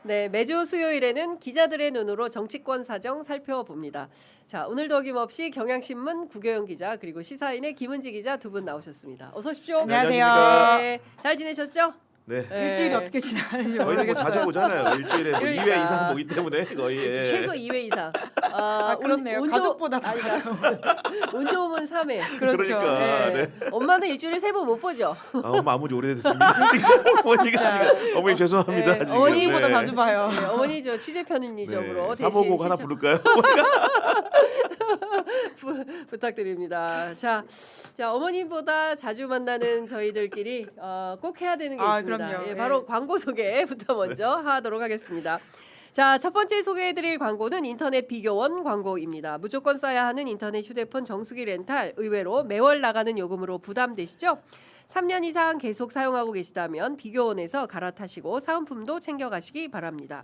네, 매주 수요일에는 기자들의 눈으로 정치권 사정 살펴봅니다. 자, 오늘도 어김없이 경향신문 구교영 기자 그리고 시사인의 김은지 기자 두 분 나오셨습니다. 어서 오십시오. 안녕하세요. 네, 잘 지내셨죠? 네. 일주일이 어떻게 지나는지 거의 뭐 모르겠어요. 자주 보잖아요. 일주일에 뭐 그러니까. 2회 이상 보기 때문에 거의. 예. 최소 2회 이상. 그렇네요. 가족보다 더 운 좋으면 3회. 그렇죠. 그러니까. 네. 네. 엄마는 일주일에 3번 못 보죠? 엄마 안본지 오래됐습니다. 지금 어머니가 지금 어머님 죄송합니다. 네, 지금. 어머니보다 네. 자주 봐요. 네, 어머니 저 취재 편의점으로 네. 3호곡 하나 부를까요? 부탁드립니다. 자, 어머님보다 자주 만나는 저희들끼리 꼭 해야 되는 게 있습니다. 그럼요. 예, 바로 광고 소개부터 먼저 하도록 하겠습니다. 자, 첫 번째 소개해드릴 광고는 인터넷 비교원 광고입니다. 무조건 써야 하는 인터넷 휴대폰 정수기 렌탈 의외로 매월 나가는 요금으로 부담되시죠? 3년 이상 계속 사용하고 계시다면 비교원에서 갈아타시고 사은품도 챙겨가시기 바랍니다.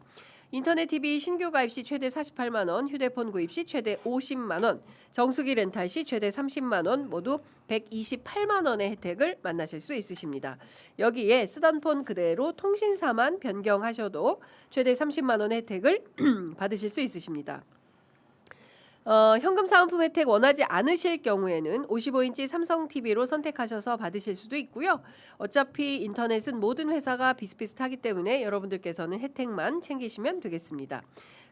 인터넷 TV 신규 가입 시 최대 48만 원, 휴대폰 구입 시 최대 50만 원, 정수기 렌탈 시 최대 30만 원, 모두 128만 원의 혜택을 만나실 수 있으십니다. 여기에 쓰던 폰 그대로 통신사만 변경하셔도 최대 30만 원의 혜택을 받으실 수 있으십니다. 현금 사은품 혜택 원하지 않으실 경우에는 55인치 삼성 TV로 선택하셔서 받으실 수도 있고요. 어차피 인터넷은 모든 회사가 비슷비슷하기 때문에 여러분들께서는 혜택만 챙기시면 되겠습니다.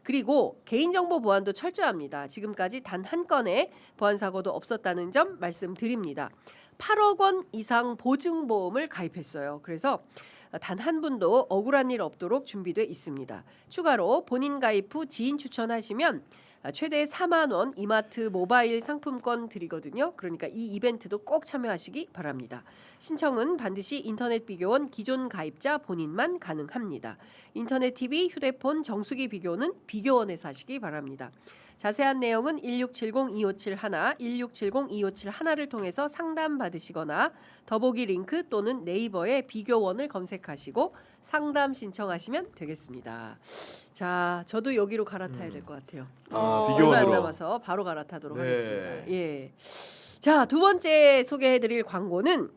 그리고 개인정보 보안도 철저합니다. 지금까지 단 한 건의 보안 사고도 없었다는 점 말씀드립니다. 8억 원 이상 보증보험을 가입했어요. 그래서 단 한 분도 억울한 일 없도록 준비돼 있습니다. 추가로 본인 가입 후 지인 추천하시면 최대 4만 원 이마트 모바일 상품권 드리거든요. 그러니까 이 이벤트도 꼭 참여하시기 바랍니다. 신청은 반드시 인터넷 비교원 기존 가입자 본인만 가능합니다. 인터넷 TV, 휴대폰 정수기 비교는 비교원에서 하시기 바랍니다. 자세한 내용은 1670-2571, 1670-2571를 통해서 상담 받으시거나 더보기 링크 또는 네이버에 비교원을 검색하시고 상담 신청하시면 되겠습니다. 자, 저도 여기로 갈아타야 될 것 같아요. 얼마 안 비교원으로. 남아서 바로 갈아타도록 네. 하겠습니다. 예. 자, 두 번째 소개해드릴 광고는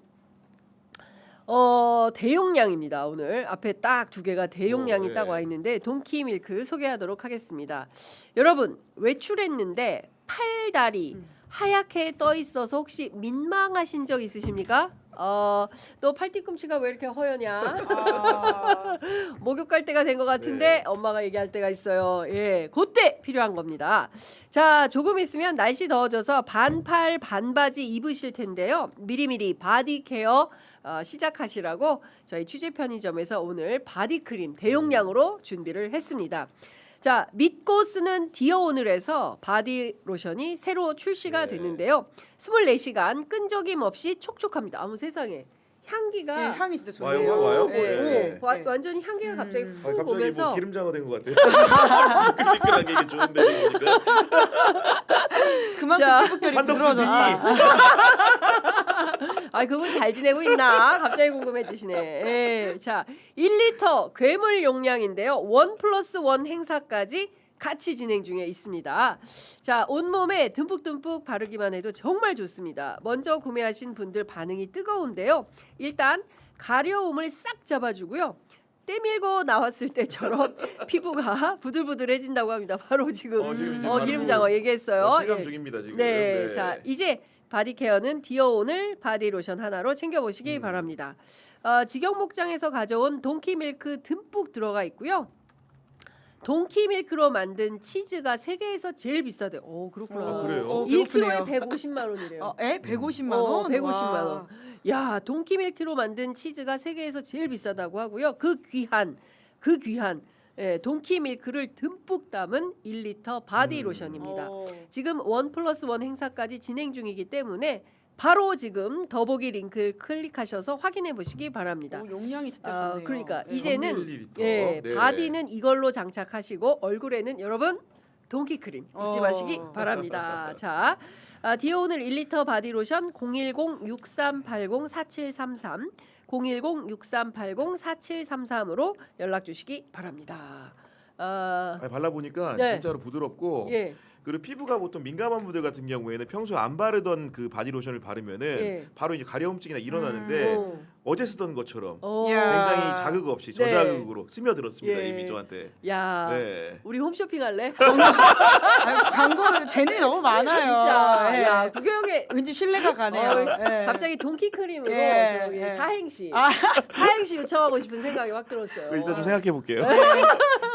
대용량입니다. 오늘 앞에 딱 두 개가 대용량이 네. 딱 와 있는데 돈키 밀크 소개하도록 하겠습니다. 여러분 외출했는데 팔다리 하얗게 떠 있어서 혹시 민망하신 적 있으십니까? 너 팔뒤꿈치가 왜 이렇게 허여냐? 목욕 갈 때가 된 것 같은데 네. 엄마가 얘기할 때가 있어요. 예, 그때 필요한 겁니다. 자, 조금 있으면 날씨 더워져서 반팔 반바지 입으실 텐데요. 미리미리 바디 케어 시작하시라고 저희 취재 편의점에서 오늘 바디크림 대용량으로 준비를 했습니다. 자, 믿고 쓰는 디어오늘에서 바디 로션이 새로 출시가 네. 됐는데요. 24시간 끈적임 없이 촉촉합니다. 아무 세상에 향기가 네, 향이 진짜 좋네요. 와요? 네. 네. 완전히 향기가 갑자기 훅 갑자기 오면서 뭐 기름장어 된 것 같아요. 미끌미끌한 게 이게 좋은데 보니까. 그만큼 자, 피부결이 한덕수 부드러워졌다. 그분 잘 지내고 있나? 갑자기 궁금해지시네. 예. 자, 1리터 괴물 용량인데요. 1+1 행사까지 같이 진행 중에 있습니다. 자, 온몸에 듬뿍듬뿍 바르기만 해도 정말 좋습니다. 먼저 구매하신 분들 반응이 뜨거운데요. 일단 가려움을 싹 잡아주고요. 때밀고 나왔을 때처럼 피부가 부들부들해진다고 합니다. 바로 지금 지금 이제 바로 기름장어 얘기했어요. 체감 예. 중입니다 지금. 네, 자 이제 바디케어는 디어오늘 바디로션 하나로 챙겨보시기 바랍니다. 직영 목장에서 가져온 동키밀크 듬뿍 들어가 있고요. 동키밀크로 만든 치즈가 세계에서 제일 비싸대요. 오, 그렇구나. 그래요? 1kg에 150만 원이래요. 150만 원? 150만 와. 원. 야, 동키밀크로 만든 치즈가 세계에서 제일 비싸다고 하고요. 그 귀한 동키밀크를 듬뿍 담은 1리터 바디로션입니다. 지금 1+1 행사까지 진행 중이기 때문에 바로 지금 더보기 링크를 클릭하셔서 확인해 보시기 바랍니다. 용량이 진짜 좋네요. 그러니까 네. 이제는 3ml. 네. 네. 바디는 이걸로 장착하시고 얼굴에는 여러분 동키크림 잊지 마시기 바랍니다. 자, 디오오늘 1리터 바디로션 010-6380-4733 010-6380-4733으로 연락 주시기 바랍니다. 발라보니까 네. 진짜로 부드럽고 예. 그리고 피부가 보통 민감한 분들 같은 경우에는 평소에 안 바르던 그 바디로션을 바르면은 예. 바로 이제 가려움증이나 일어나는데 오. 어제 쓰던 것처럼 오. 야. 굉장히 자극 없이 네. 저자극으로 스며들었습니다. 예. 이미 저한테. 야, 네. 우리 홈쇼핑 할래? 광고 재능이 너무 많아요. 진짜. 예. 야, 구경에 왠지 신뢰가 가네요. 예. 갑자기 동키 크림으로 예, 저기 예. 사행시 아. 사행시 요청하고 싶은 생각이 확 들었어요. 일단 좀 생각해 볼게요.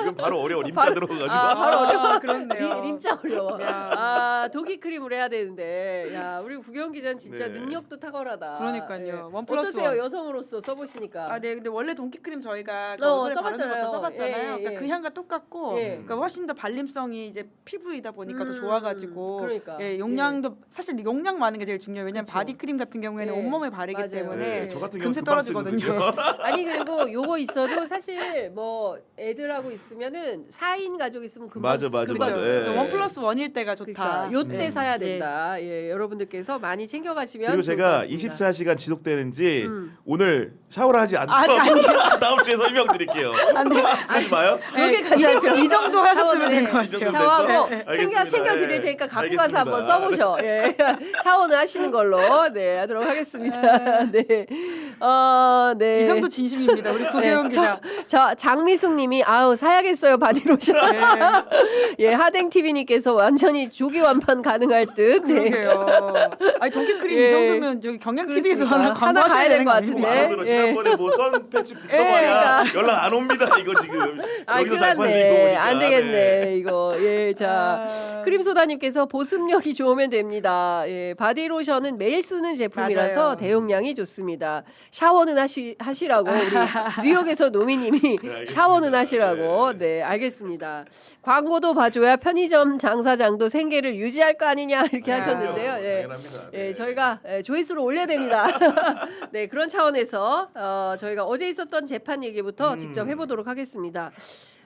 이건 바로 어려워 림자 바로- 들어가가지고. 바로 어려워. 그렇네요. 림자 어려워. 야. 아, 동키 크림으로 해야 되는데, 야, 우리 구경 기자는 진짜 네. 능력도 탁월하다. 그러니까요. 예. 원 플러스 어떠세요, 원. 여성으로서 써보시니까? 아, 네. 근데 원래 동키크림 저희가 얼굴에 바르는 써봤잖아요. 것도 써봤잖아요. 예, 예, 그러니까 예. 그 향과 똑같고, 예. 그러니까 훨씬 더 발림성이 이제 피부이다 보니까 더 좋아가지고, 그러니까. 예, 용량도 사실 용량 많은 게 제일 중요해요. 왜냐면 그쵸. 바디크림 같은 경우에는 예. 온몸에 바르기 맞아요. 때문에 네, 저 같은 경우 금세 금방 떨어지거든요. 쓰거든요. 아니 그리고 요거 있어도 사실 뭐 애들하고 있으면은 4인 가족 있으면 금방 맞아, 맞아, 금방 맞아. 써요. 예. 그래서 원 플러스 원일 때가 좋다. 그러니까 요때 네. 사야 된다. 예, 여러분들께서 많이 챙겨가시면 그리고 좋을 것 제가 같습니다. 24시간 지속되는지 음. 오늘 샤워를 하지 않고 아니, 다음 주에 설명드릴게요. 안 돼. 그러지 마요. 그렇게 가지 않고 이 정도 하셨으면 샤워는 될 것 이 정도 같아요. 샤워하고 네, 챙겨 알겠습니다. 드릴 예. 테니까 갖고 알겠습니다. 가서 한번 써보셔. 예. 샤워는 하시는 걸로 네 하도록 하겠습니다. 네. 네. 이 정도 진심입니다. 우리 구대영 기자. 저 장미숙님이 아우 사야겠어요 바디로션. 네. 예 하댕 TV님께서 완전히 조기 완판 가능할 듯. 네. 그러게요. 아니 동키크림 예. 이 정도면 저기 경향 TV도 그렇습니까? 하나 하나 광고하셔야 가야 되는 될 거 것 아닙니까? 같은데. 알아들어. 예. 지난번에 뭐 선 패치 붙여봐야 그러니까. 연락 안 옵니다. 이거 지금 아 여기서 큰일 잘 팔리고 났네. 보니까. 안 되겠네 이거. 예 자. 아. 크림소다님께서 보습력이 좋으면 됩니다. 예, 바디로션은 매일 쓰는 제품이라서 맞아요. 대용량이 좋습니다. 샤워는 하시라고 우리 뉴욕에서 노미님이 알겠습니다. 샤워는 하시라고. 네, 알겠습니다. 광고도 봐줘야 편의점 장사장도 생계를 유지할 거 아니냐 이렇게 아, 하셨는데요. 예. 당연합니다. 예, 네. 저희가 조회수를 올려야 됩니다. 네, 그런 차원에서 저희가 어제 있었던 재판 얘기부터 직접 해보도록 하겠습니다.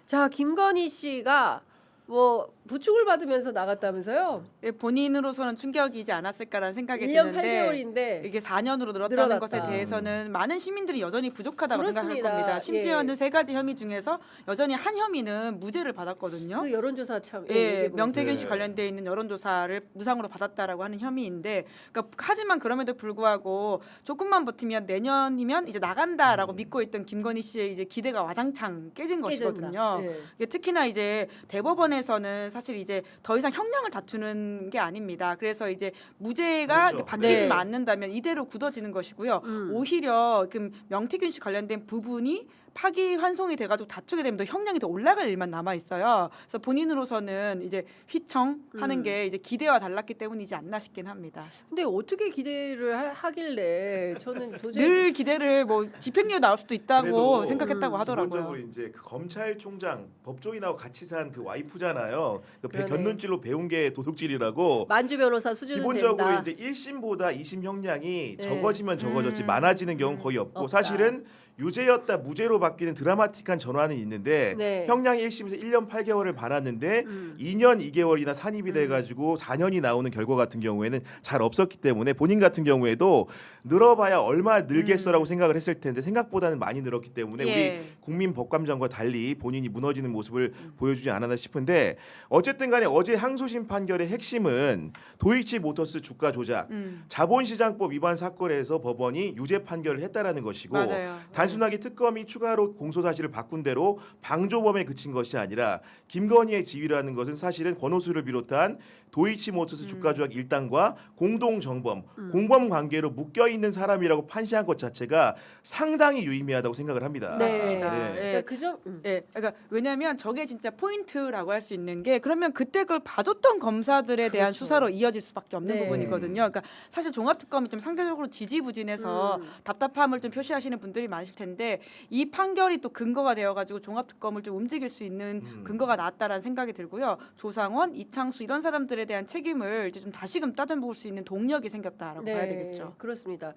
자, 김건희 씨가 뭐 부축을 받으면서 나갔다면서요? 예, 본인으로서는 충격이지 않았을까라는 생각이 1년 드는데 8개월인데 이게 4년으로 늘었다는 늘어났다. 것에 대해서는 많은 시민들이 여전히 부족하다고 그렇습니다. 생각할 겁니다. 심지어는 예. 세 가지 혐의 중에서 여전히 한 혐의는 무죄를 받았거든요. 그 여론조사 참 예, 얘기해보겠습니다. 명태균 씨 네. 관련돼 있는 여론조사를 무상으로 받았다라고 하는 혐의인데, 그러니까 하지만 그럼에도 불구하고 조금만 버티면 내년이면 이제 나간다라고 믿고 있던 김건희 씨의 이제 기대가 와장창 깨진 깨진다. 것이거든요. 예. 이게 특히나 이제 대법원에서는 사실 이제 더 이상 형량을 다투는 게 아닙니다. 그래서 이제 무죄가 그렇죠. 이렇게 바뀌지만 네. 않는다면 이대로 굳어지는 것이고요. 음. 오히려 그 명태균 씨 관련된 부분이 파기환송이 돼가지고 다투게 되면 더 형량이 더 올라갈 일만 남아 있어요. 그래서 본인으로서는 이제 휘청하는 게 이제 기대와 달랐기 때문이지 않나 싶긴 합니다. 근데 어떻게 기대를 하길래 저는 도저히 늘 기대를 뭐 집행유예 나올 수도 있다고 그래도 생각했다고 하더라고요. 기본적으로 이제 그 검찰총장 법조인하고 같이 산 그 와이프잖아요. 그 그러네. 견눈질로 배운 게 도둑질이라고. 만주 변호사 수준은 기본적으로 된다. 이제 1심보다 2심 형량이 네. 적어지면 적어졌지 많아지는 경우는 거의 없고 없다. 사실은 유죄였다 무죄로 바뀌는 드라마틱한 전환은 있는데 네. 형량이 1심에서 1년 8개월을 받았는데 음. 2년 2개월이나 산입이 돼가지고 4년이 나오는 결과 같은 경우에는 잘 없었기 때문에 본인 같은 경우에도 늘어봐야 얼마 늘겠어라고 생각을 했을 텐데 생각보다는 많이 늘었기 때문에 예. 우리 국민 법감정과 달리 본인이 무너지는 모습을 보여주지 않았나 싶은데 어쨌든 간에 어제 항소심 판결의 핵심은 도이치 모터스 주가 조작 자본시장법 위반 사건에서 법원이 유죄 판결을 했다라는 것이고 맞아요. 단순하게 특검이 추가로 공소 사실을 바꾼 대로 방조범에 그친 것이 아니라 김건희의 지위라는 것은 사실은 권오수를 비롯한 도이치모터스 주가 조작 일당과 공동 정범, 공범 관계로 묶여 있는 사람이라고 판시한 것 자체가 상당히 유의미하다고 생각을 합니다. 네. 맞습니다. 네. 예. 그러니까 그점 예, 그러니까 왜냐하면 저게 진짜 포인트라고 할 수 있는 게 그러면 그때 그걸 봐줬던 검사들에 대한 그렇죠. 수사로 이어질 수밖에 없는 네. 부분이거든요. 그러니까 사실 종합특검이 좀 상대적으로 지지부진해서 답답함을 좀 표시하시는 분들이 많으실 텐데 이 판결이 또 근거가 되어가지고 종합특검을 좀 움직일 수 있는 근거가 나왔다라는 생각이 들고요. 조상원, 이창수 이런 사람들에 대한 책임을 이제 좀 다시금 따져볼 수 있는 동력이 생겼다라고 봐야 되겠죠. 그렇습니다.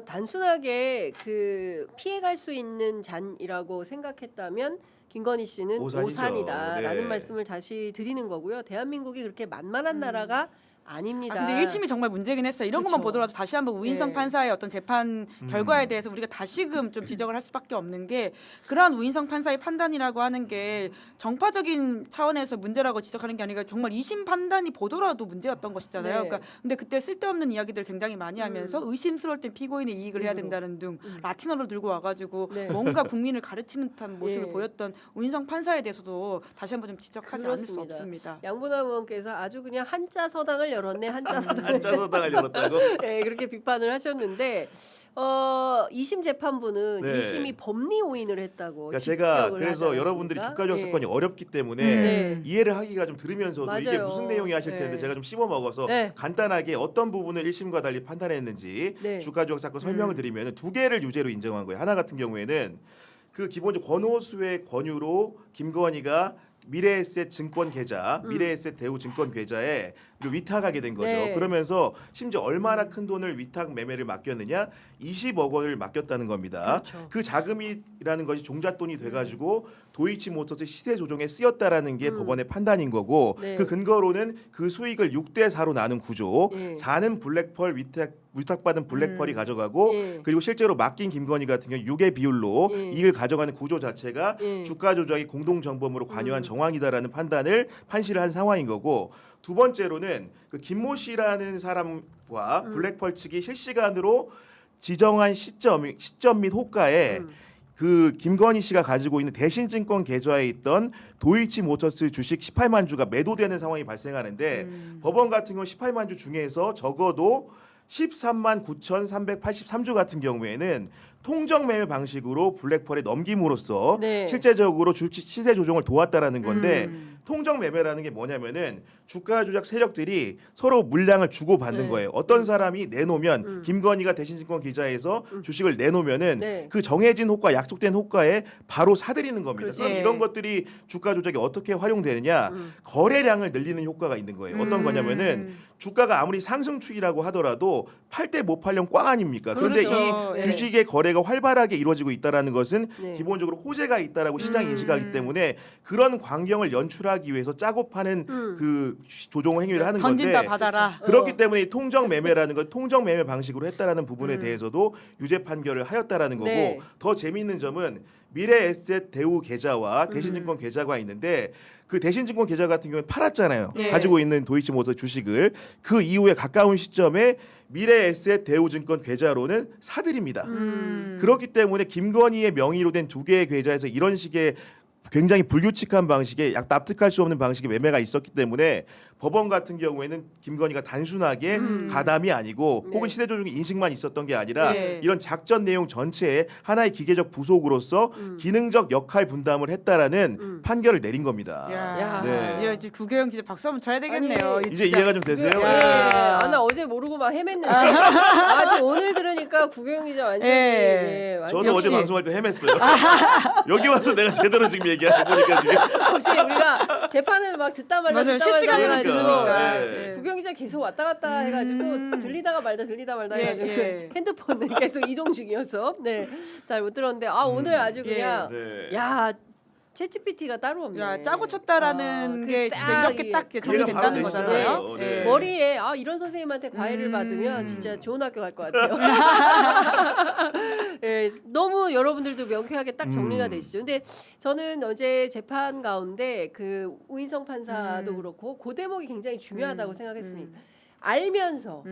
단순하게 그 피해갈 수 있는 잔이라고 생각했다면 김건희 씨는 오산이죠. 오산이다라는 네. 말씀을 다시 드리는 거고요. 대한민국이 그렇게 만만한 나라가 아닙니다. 근데 1심이 정말 문제긴 했어요. 이런 것만 그쵸. 보더라도 다시 한번 우인성 네. 판사의 어떤 재판 결과에 대해서 우리가 다시금 좀 지적을 할 수밖에 없는 게 그러한 우인성 판사의 판단이라고 하는 게 정파적인 차원에서 문제라고 지적하는 게 아니라 정말 2심 판단이 보더라도 문제였던 것이잖아요. 네. 그러니까 근데 그때 쓸데없는 이야기들 굉장히 많이 하면서 의심스러울 땐 피고인의 이익을 해야 된다는 등 라틴어를 들고 와가지고 네. 뭔가 국민을 가르치는 듯한 모습을 예. 보였던 우인성 판사에 대해서도 다시 한번 좀 지적하지 않을 수 그렇습니다. 없습니다. 양분남 의원께서 아주 그냥 한자 서당을 열었네. 한자 서당을. 한자서당을 열었다고. 네, 그렇게 비판을 하셨는데 2심 재판부는 네. 2심이 법리 오인을 했다고 그러니까 제가 직격을 그래서 하지 여러분들이 않았습니까? 주가조작 예. 사건이 어렵기 때문에 네. 이해를 하기가 좀 들으면서도 이게 맞아요. 무슨 내용이 하실 텐데 네. 제가 좀 씹어 먹어서 네. 간단하게 어떤 부분을 1심과 달리 판단했는지 네. 주가조작 사건 설명을 드리면 두 개를 유죄로 인정한 거예요. 하나 같은 경우에는 그 기본적으로 권오수의 권유로 김건희가 미래에셋 증권 계좌, 미래에셋 대우 증권 계좌에 위탁하게 된 거죠. 네. 그러면서 심지어 얼마나 큰 돈을 위탁 매매를 맡겼느냐? 20억 원을 맡겼다는 겁니다. 그렇죠. 그 자금이라는 것이 종잣돈이 돼가지고 도이치모터스 시세 조정에 쓰였다라는 게 법원의 판단인 거고 네. 그 근거로는 그 수익을 6대 4로 나눈 구조. 예. 4는 블랙펄 위탁받은 블랙펄이 가져가고 예. 그리고 실제로 맡긴 김건희 같은 경우 6의 비율로 예. 이익을 가져가는 구조 자체가 예. 주가 조작이 공동 정범으로 관여한 정황이다라는 판단을 판시를 한 상황인 거고 두 번째로는 그 김모 씨라는 사람과 블랙펄 측이 실시간으로 지정한 시점 및 호가에 그 김건희 씨가 가지고 있는 대신증권 계좌에 있던 도이치모터스 주식 18만 주가 매도되는 상황이 발생하는데 법원 같은 경우 18만 주 중에서 적어도 13만 9,383주 같은 경우에는 통정 매매 방식으로 블랙펄에 넘김으로써 네. 실제적으로 시세 조정을 도왔다라는 건데 통정 매매라는 게 뭐냐면은 주가 조작 세력들이 서로 물량을 주고 받는 네. 거예요. 어떤 사람이 내놓으면 김건희가 대신증권 계좌에서 주식을 내놓으면은 네. 그 정해진 호가, 약속된 호가에 바로 사들이는 겁니다. 그렇지. 그럼 이런 것들이 주가 조작이 어떻게 활용되느냐? 거래량을 늘리는 효과가 있는 거예요. 어떤 거냐면은 주가가 아무리 상승축이라고 하더라도 팔 때 못 팔려면 꽝 아닙니까? 그런데 그렇죠. 이 예. 주식의 거래가 활발하게 이루어지고 있다라는 것은 네. 기본적으로 호재가 있다라고 시장이 인식하기 때문에 그런 광경을 연출하기 위해서 짜고 파는 그 조종 행위를 하는 던진다 건데 받아라. 그렇기 때문에 이 통정 매매라는 건 통정 매매 방식으로 했다라는 부분에 대해서도 유죄 판결을 하였다라는 거고 네. 더 재미있는 점은 미래에셋 대우 계좌와 대신증권 계좌가 있는데 그 대신증권 계좌 같은 경우는 팔았잖아요. 네. 가지고 있는 도이치모터 주식을 그 이후에 가까운 시점에 미래에셋 대우증권 계좌로는 사들입니다. 그렇기 때문에 김건희의 명의로 된 두 개의 계좌에서 이런 식의 굉장히 불규칙한 방식의 약 납득할 수 없는 방식의 매매가 있었기 때문에 법원 같은 경우에는 김건희가 단순하게 가담이 아니고 네. 혹은 시대조정의 인식만 있었던 게 아니라 네. 이런 작전 내용 전체에 하나의 기계적 부속으로서 기능적 역할 분담을 했다라는 판결을 내린 겁니다. 야, 네. 이제 구교영 진짜 박수 한번 쳐야 되겠네요. 아니, 이 이제 진짜 이해가 좀 되세요? 예. 네. 아, 나 어제 모르고 막 헤맸는데 아직 오늘 들으니까 구경 기자 완전히 예. 완전히 저도 어제 역시. 방송할 때 헤맸어요. 여기 와서 내가 제대로 지금 얘기하는 보니까 지금 혹시 우리가 재판을 막 듣다 말다 맞아요. 듣다 말다 실시간으로 해가지고 들으니까. 예. 구경 기자 계속 왔다 갔다 해가지고 들리다가 말다 예, 해가지고 예. 핸드폰을 계속 이동 중이어서 잘 못 들었는데 오늘 아주 그냥 네. 야 챗GPT가 따로 없네. 야, 짜고 쳤다라는 아, 게 그 진짜 딱 이렇게 딱 이게 정리된다는 이해가 바로 거잖아요. 되시잖아요. 네. 머리에 이런 선생님한테 과외를 받으면 진짜 좋은 학교 갈 것 같아요. 예, 너무 여러분들도 명쾌하게 딱 정리가 되시죠. 근데 저는 어제 재판 가운데 그 우인성 판사도 그렇고 그 대목이 굉장히 중요하다고 생각했습니다. 알면서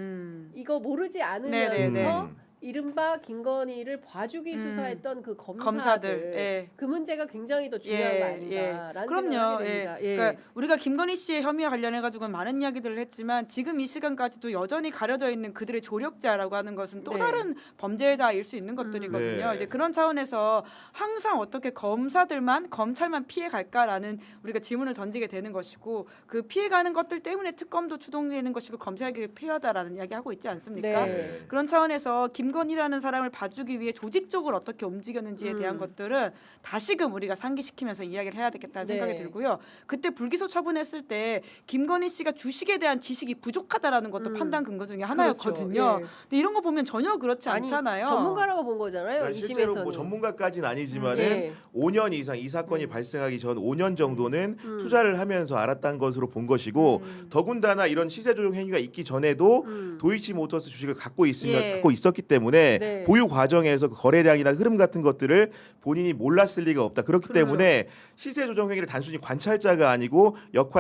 이거 모르지 않으면서 네네네. 이른바 김건희를 봐주기 수사했던 그 검사들, 검사들, 예. 그 문제가 굉장히 더 중요한 거 아닌가라는 생각을 그럼요. 하게 됩니다. 예. 그러니까 우리가 김건희 씨의 혐의와 관련해 가지고는 많은 이야기들을 했지만 지금 이 시간까지도 여전히 가려져 있는 그들의 조력자라고 하는 것은 또 네. 다른 범죄자일 수 있는 것들이거든요. 네. 이제 그런 차원에서 항상 어떻게 검사들만 검찰만 피해 갈까라는 우리가 질문을 던지게 되는 것이고 그 피해가는 것들 때문에 특검도 추동되는 것이고 검찰개혁이 필요하다라는 이야기하고 있지 않습니까? 네. 그런 차원에서 김건희 김건희라는 사람을 봐주기 위해 조직적으로 어떻게 움직였는지에 대한 것들은 다시금 우리가 상기시키면서 이야기를 해야 되겠다는 네. 생각이 들고요. 그때 불기소 처분했을 때 김건희 씨가 주식에 대한 지식이 부족하다는 것도 판단 근거 중에 하나였거든요. 그렇죠. 예. 근데 이런 거 보면 전혀 그렇지 아니, 않잖아요. 전문가라고 본 거잖아요. 그러니까 실제로 2심에서는. 뭐 전문가까지는 아니지만은 예. 5년 이상 이 사건이 발생하기 전 5년 정도는 투자를 하면서 알았던 것으로 본 것이고 더군다나 이런 시세 조정 행위가 있기 전에도 도이치모터스 주식을 갖고 있었기 때문에 네. 보유 과정에서 그 거래량이나 흐름 같은 것들을 본인이 몰랐을 리가 없다. 그렇기 그렇죠. 때문에 시세 조정 행위를 단순히 관찰자가 아니고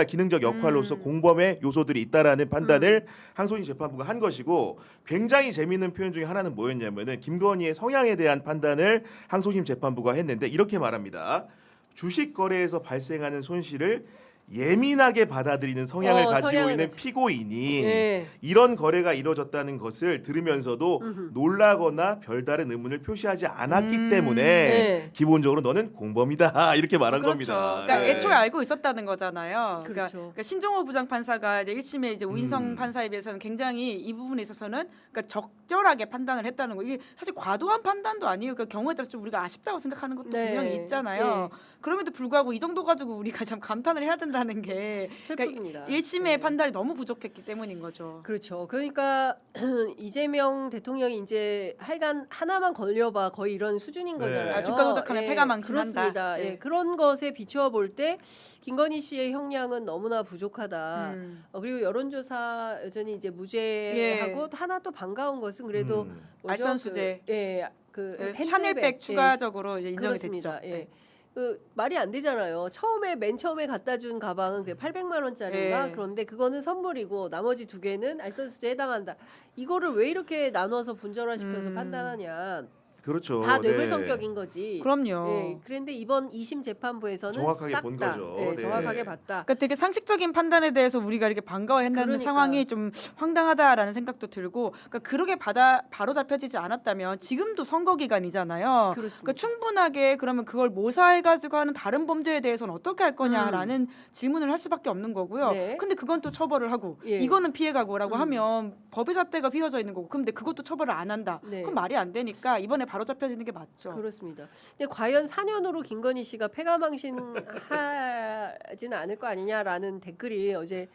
기능적 역할로서 공범의 요소들이 있다라는 판단을 항소심 재판부가 한 것이고 굉장히 재미있는 표현 중에 하나는 뭐였냐면은 김건희의 성향에 대한 판단을 항소심 재판부가 했는데 이렇게 말합니다. 주식 거래에서 발생하는 손실을 예민하게 받아들이는 성향을 가지고 성향을 있는 가지고. 피고인이 예. 이런 거래가 이루어졌다는 것을 들으면서도 놀라거나 별다른 의문을 표시하지 않았기 때문에 네. 기본적으로 너는 공범이다 이렇게 말한 그렇죠. 겁니다. 그러니까 네. 애초에 알고 있었다는 거잖아요. 그렇죠. 그러니까 신종호 부장판사가 이제 1심에 이제 우인성 판사에 비해서는 굉장히 이 부분에 있어서는 그러니까 적절하게 판단을 했다는 거. 이게 사실 과도한 판단도 아니에요. 그러니까 경우에 따라서 좀 우리가 아쉽다고 생각하는 것도 네. 분명히 있잖아요. 그럼에도 불구하고 이 정도 가지고 우리가 참 감탄을 해야 된다는 게 슬픕니다. 1심의 네. 판단이 너무 부족했기 때문인 거죠. 그렇죠. 그러니까 이재명 대통령이 이제 하여간 하나만 걸려봐 거의 이런 수준인 네. 거잖아요. 아, 주가 조작하면 폐가망신한다. 그렇습니다. 네. 예, 그런 것에 비추어 볼 때 김건희 씨의 형량은 너무나 부족하다. 그리고 여론조사 여전히 이제 무죄하고 하나 또 반가운 것은 그래도 뭐죠? 알선수재. 샤넬백 추가적으로 이제 인정이 그렇습니다. 됐죠. 예. 그 말이 안 되잖아요. 맨 처음에 갖다 준 가방은 그 800만 원짜리인가? 예. 그런데 그거는 선물이고 나머지 2개는 알선수재에 해당한다. 이거를 왜 이렇게 나눠서 분전화시켜서 판단하냐? 그렇죠. 다 뇌물 네. 성격인 거지. 그럼요. 예. 그런데 이번 2심 재판부에서는 정확하게 싹 본 다, 거죠. 예, 네. 정확하게 봤다. 그러니까 되게 상식적인 판단에 대해서 우리가 이렇게 반가워한다는 그러니까. 상황이 좀 황당하다라는 생각도 들고, 그러니까 그렇게 바로 잡혀지지 않았다면 지금도 선거 기간이잖아요. 그렇습니다. 그러니까 충분하게 그러면 그걸 모사해가지고 하는 다른 범죄에 대해서는 어떻게 할 거냐라는 질문을 할 수밖에 없는 거고요. 네. 근데 그건 또 처벌을 하고 예. 이거는 피해가고라고 하면 법의 잣대가 휘어져 있는 거고, 근데 그것도 처벌을 안 한다. 네. 그건 말이 안 되니까 이번에 바로 잡혀지는 게 맞죠. 그렇습니다. 근데 과연 4년으로 김건희 씨가 폐가망신 하지는 않을 거 아니냐라는 댓글이 어제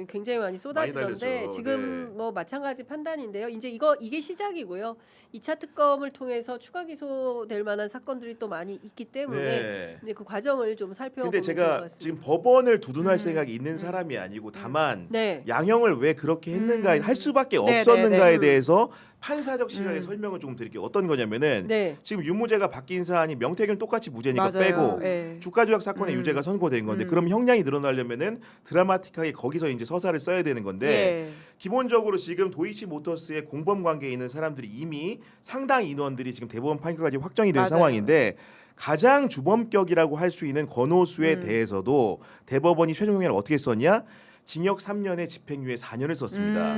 굉장히 많이 쏟아지던데 달렸죠. 지금 네. 뭐 마찬가지 판단인데요. 이제 이게 시작이고요. 2차 특검을 통해서 추가 기소될 만한 사건들이 또 많이 있기 때문에 네. 근데 그 과정을 좀 살펴보면 근데 좋을 것 제가 같습니다. 지금 법원을 두둔할 생각이 있는 사람이 아니고 다만 네. 양형을 왜 그렇게 했는가 할 수밖에 네, 없었는가에 네, 네. 대해서 판사적 시각의 설명을 조금 드릴게요. 어떤 거냐면은 네. 지금 유무죄가 바뀐 사안이 명태균 똑같이 무죄니까 맞아요. 빼고 네. 주가 조작 사건의 유죄가 선고된 건데 그럼 형량이 늘어나려면은 드라마틱하게 거기서 이제 서사를 써야 되는 건데 예. 기본적으로 지금 도이치모터스의 공범 관계에 있는 사람들이 이미 상당 인원들이 지금 대법원 판결까지 확정이 된 맞아요. 상황인데 가장 주범격이라고 할 수 있는 권오수에 대해서도 대법원이 최종 형량을 어떻게 썼냐? 징역 3년에 집행유예 4년을 썼습니다.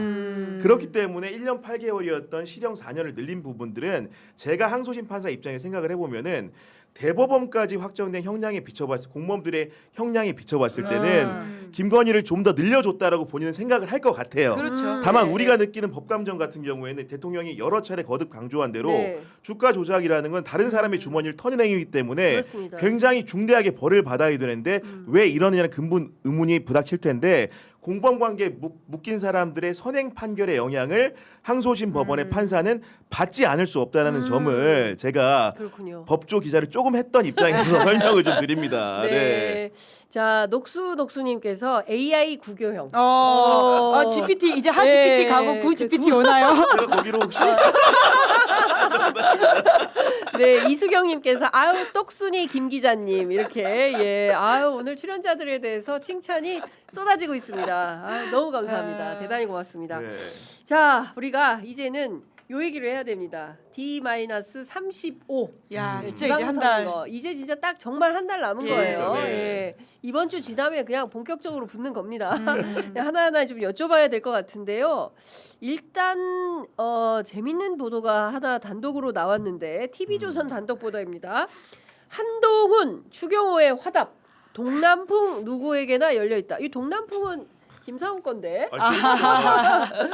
그렇기 때문에 1년 8개월이었던 실형 4년을 늘린 부분들은 제가 항소심 판사 입장에 생각을 해보면은 대법원까지 확정된 형량에 비춰봤을 공범들의 형량에 비춰봤을 때는 김건희를 좀 더 늘려줬다라고 본인은 생각을 할 것 같아요. 그렇죠. 다만 네. 우리가 느끼는 법감정 같은 경우에는 대통령이 여러 차례 거듭 강조한 대로 네. 주가 조작이라는 건 다른 사람의 주머니를 터는 행위이기 때문에 그렇습니다. 굉장히 중대하게 벌을 받아야 되는데 왜 이러느냐는 근본 의문이 부닥칠 텐데 공범 관계에 묶인 사람들의 선행 판결의 영향을 항소심 법원의 판사는 받지 않을 수 없다는 점을 제가 그렇군요. 법조 기자를 조금 했던 입장에서 설명을 좀 드립니다. 네. 자, 녹수님께서 AI 구교형. GPT 이제 하 네. GPT 가고 구 GPT 오나요? 제가 거기로 혹시 네, 이수경님께서 아유 똑순이 김 기자님 이렇게 아유 오늘 출연자들에 대해서 칭찬이 쏟아지고 있습니다. 아, 너무 감사합니다. 대단히 고맙습니다. 네. 자, 우리가 이제는 요 얘기를 해야 됩니다. D-35. 야, 네, 진짜 이제 한 달. 지방선거. 이제 진짜 딱 정말 한 달 남은 예. 거예요. 네. 예. 이번 주 지나면 그냥 본격적으로 붙는 겁니다. 하나하나 좀 여쭤봐야 될 것 같은데요. 일단 재밌는 보도가 하나 단독으로 나왔는데 TV조선 단독 보도입니다. 한동훈 추경호의 화답. 동남풍 누구에게나 열려 있다. 이 동남풍은 김상훈 건데.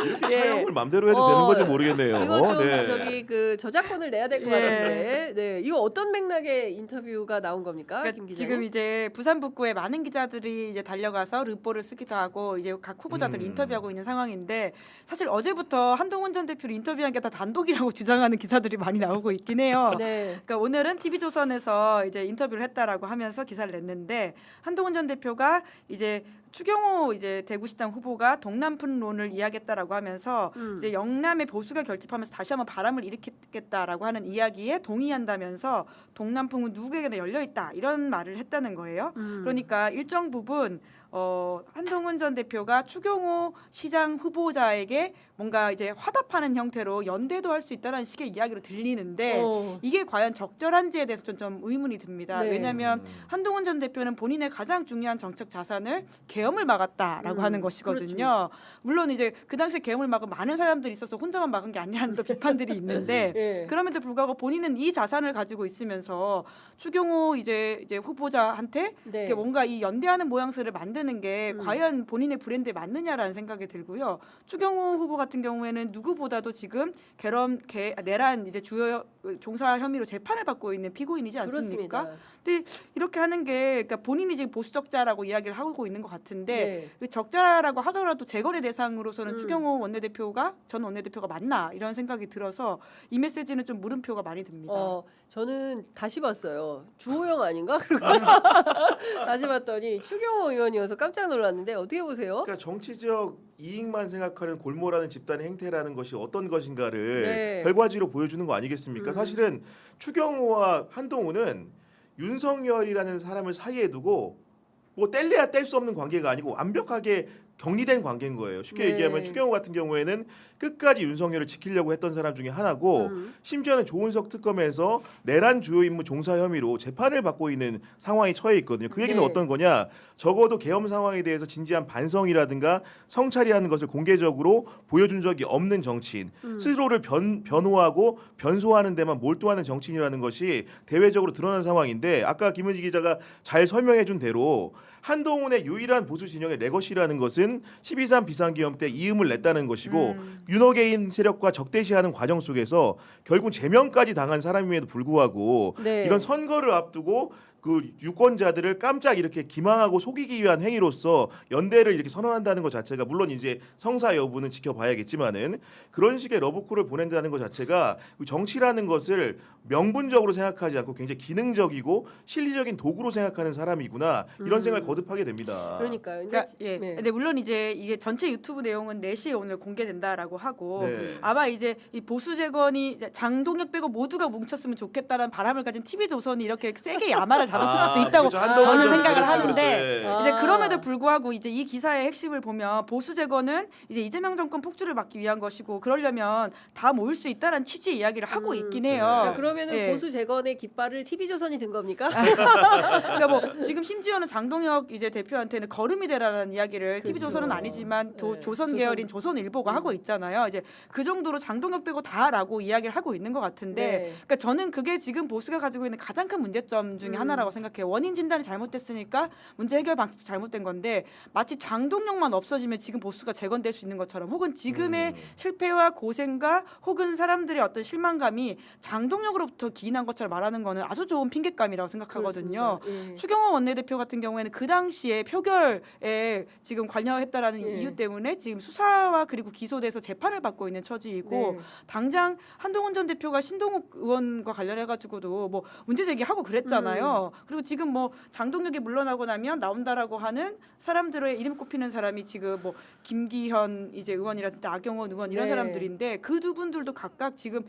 이렇게 네. 차용을 맘대로 해도 되는 건지 모르겠네요. 이거 좀 네. 저기 그 저작권을 내야 될 것 예. 같은데. 네, 이거 어떤 맥락의 인터뷰가 나온 겁니까, 그러니까 김 기자님? 지금 이제 부산 북구에 많은 기자들이 이제 달려가서 르포를 쓰기도 하고 이제 각 후보자들 인터뷰하고 있는 상황인데 사실 어제부터 한동훈 전 대표를 인터뷰한 게 다 단독이라고 주장하는 기사들이 많이 나오고 있긴 해요. 네. 그러니까 오늘은 TV조선에서 이제 인터뷰를 했다라고 하면서 기사를 냈는데 한동훈 전 대표가 이제 추경호 이제 대구시장 후보가 동남풍론을 이야기했다라고 하면서 이제 영남의 보수가 결집하면서 다시 한번 바람을 일으키겠다라고 하는 이야기에 동의한다면서 동남풍은 누구에게나 열려 있다 이런 말을 했다는 거예요. 그러니까 일정 부분 한동훈 전 대표가 추경호 시장 후보자에게 뭔가 이제 화답하는 형태로 연대도 할 수 있다는 식의 이야기로 들리는데 이게 과연 적절한지에 대해서 좀 의문이 듭니다. 네. 왜냐하면 한동훈 전 대표는 본인의 가장 중요한 정책 자산을 계엄을 막았다라고 하는 것이거든요. 그렇죠. 물론 이제 그 당시에 계엄을 막은 많은 사람들이 있어서 혼자만 막은 게 아니라는 또 비판들이 있는데 예. 그럼에도 불구하고 본인은 이 자산을 가지고 있으면서 추경호 이제 후보자한테 네. 이렇게 뭔가 이 연대하는 모양새를 만드는 게 과연 본인의 브랜드에 맞느냐라는 생각이 들고요. 추경호 후보 같은 경우에는 누구보다도 지금 내란 이제 주요 종사 혐의로 재판을 받고 있는 피고인이지 않습니까? 그렇습니다. 근데 이렇게 하는 게 그러니까 본인이 지금 보수 적자라고 이야기를 하고 있는 것 같은데 네. 그 적자라고 하더라도 재거래 대상으로서는 추경호 전 원내대표가 맞나 이런 생각이 들어서 이 메시지는 좀 물음표가 많이 듭니다. 저는 다시 봤어요. 주호영 아닌가? 그리고 다시 봤더니 추경호 의원이어서 깜짝 놀랐는데 어떻게 보세요? 그러니까 정치적 이익만 생각하는 골몰하는 집단의 행태라는 것이 어떤 것인가를 네. 결과지로 보여주는 거 아니겠습니까? 사실은 추경호와 한동훈은 윤석열이라는 사람을 사이에 두고 뭐 뗄래야 뗄 수 없는 관계가 아니고 완벽하게 격리된 관계인 거예요. 쉽게 네. 얘기하면 추경호 같은 경우에는 끝까지 윤석열을 지키려고 했던 사람 중에 하나고 심지어는 조은석 특검에서 내란 주요 임무 종사 혐의로 재판을 받고 있는 상황에 처해 있거든요. 그 얘기는 네. 어떤 거냐? 적어도 계엄 상황에 대해서 진지한 반성이라든가 성찰이라는 것을 공개적으로 보여준 적이 없는 정치인, 스스로를 변호하고 변소하는 데만 몰두하는 정치인이라는 것이 대외적으로 드러난 상황인데 아까 김은지 기자가 잘 설명해준 대로 한동훈의 유일한 보수 진영의 레거시라는 것은 12.3 비상계엄 때 이음을 냈다는 것이고 윤호개인 세력과 적대시하는 과정 속에서 결국 제명까지 당한 사람임에도 불구하고 네. 이런 선거를 앞두고 그 유권자들을 깜짝 이렇게 기망하고 속이기 위한 행위로서 연대를 이렇게 선언한다는 것 자체가 물론 이제 성사 여부는 지켜봐야겠지만은 그런 식의 러브콜을 보낸다는 것 자체가 정치라는 것을 명분적으로 생각하지 않고 굉장히 기능적이고 실리적인 도구로 생각하는 사람이구나 이런 생각을 거듭하게 됩니다. 그러니까요. 그러니까 네. 근데 물론 이제 이게 전체 유튜브 내용은 4시에 오늘 공개된다라고 하고 네. 아마 이제 이 보수 재건이 이제 장동혁 빼고 모두가 뭉쳤으면 좋겠다라는 바람을 가진 TV조선이 이렇게 세게 야마를 잡았을 수도 있다고 그렇죠. 한동훈 저는 전 생각을 그렇죠, 하는데 그렇죠. 이제 그럼에도 불구하고 이제 이 기사의 핵심을 보면 보수 재건은 이제 이재명 정권 폭주를 막기 위한 것이고 그러려면 다 모일 수 있다라는 취지의 이야기를 하고 있긴 해요. 자, 그러면은 예. 보수 재건의 깃발을 TV조선이 든 겁니까? 그러니까 뭐 지금 심지어는 장동혁 이제 대표한테는 걸음이 되라는 이야기를 TV조선은 아니지만 네. 조선 계열인 조선일보가 하고 있잖아요. 이제 그 정도로 장동혁 빼고 다라고 이야기를 하고 있는 것 같은데, 네. 그러니까 저는 그게 지금 보수가 가지고 있는 가장 큰 문제점 중에 하나라고 생각해요. 원인 진단이 잘못됐으니까 문제 해결 방식도 잘못된 건데 마치 장동혁만 없어지면 지금 보수가 재건될 수 있는 것처럼 혹은 지금의 실패와 고생과 혹은 사람들의 어떤 실망감이 장동혁으로부터 기인한 것처럼 말하는 거는 아주 좋은 핑계감이라고 생각하거든요. 그렇습니다. 예. 추경호 원내대표 같은 경우에는 그 당시에 표결에 지금 관여했다라는 예. 이유 때문에 지금 수사와 그리고 기소돼서 재판을 받고 있는 처지이고 네. 당장 한동훈 전 대표가 신동욱 의원과 관련해 가지고도 뭐 문제 제기하고 그랬잖아요. 그리고 지금 뭐 장동혁이 물러나고 나면 나온다라고 하는 사람들의 이름 꼽히는 사람이 지금 뭐 김기현 이제 의원이라든지 나경원 의원 이런 네. 사람들인데 그 두 분들도 각각 지금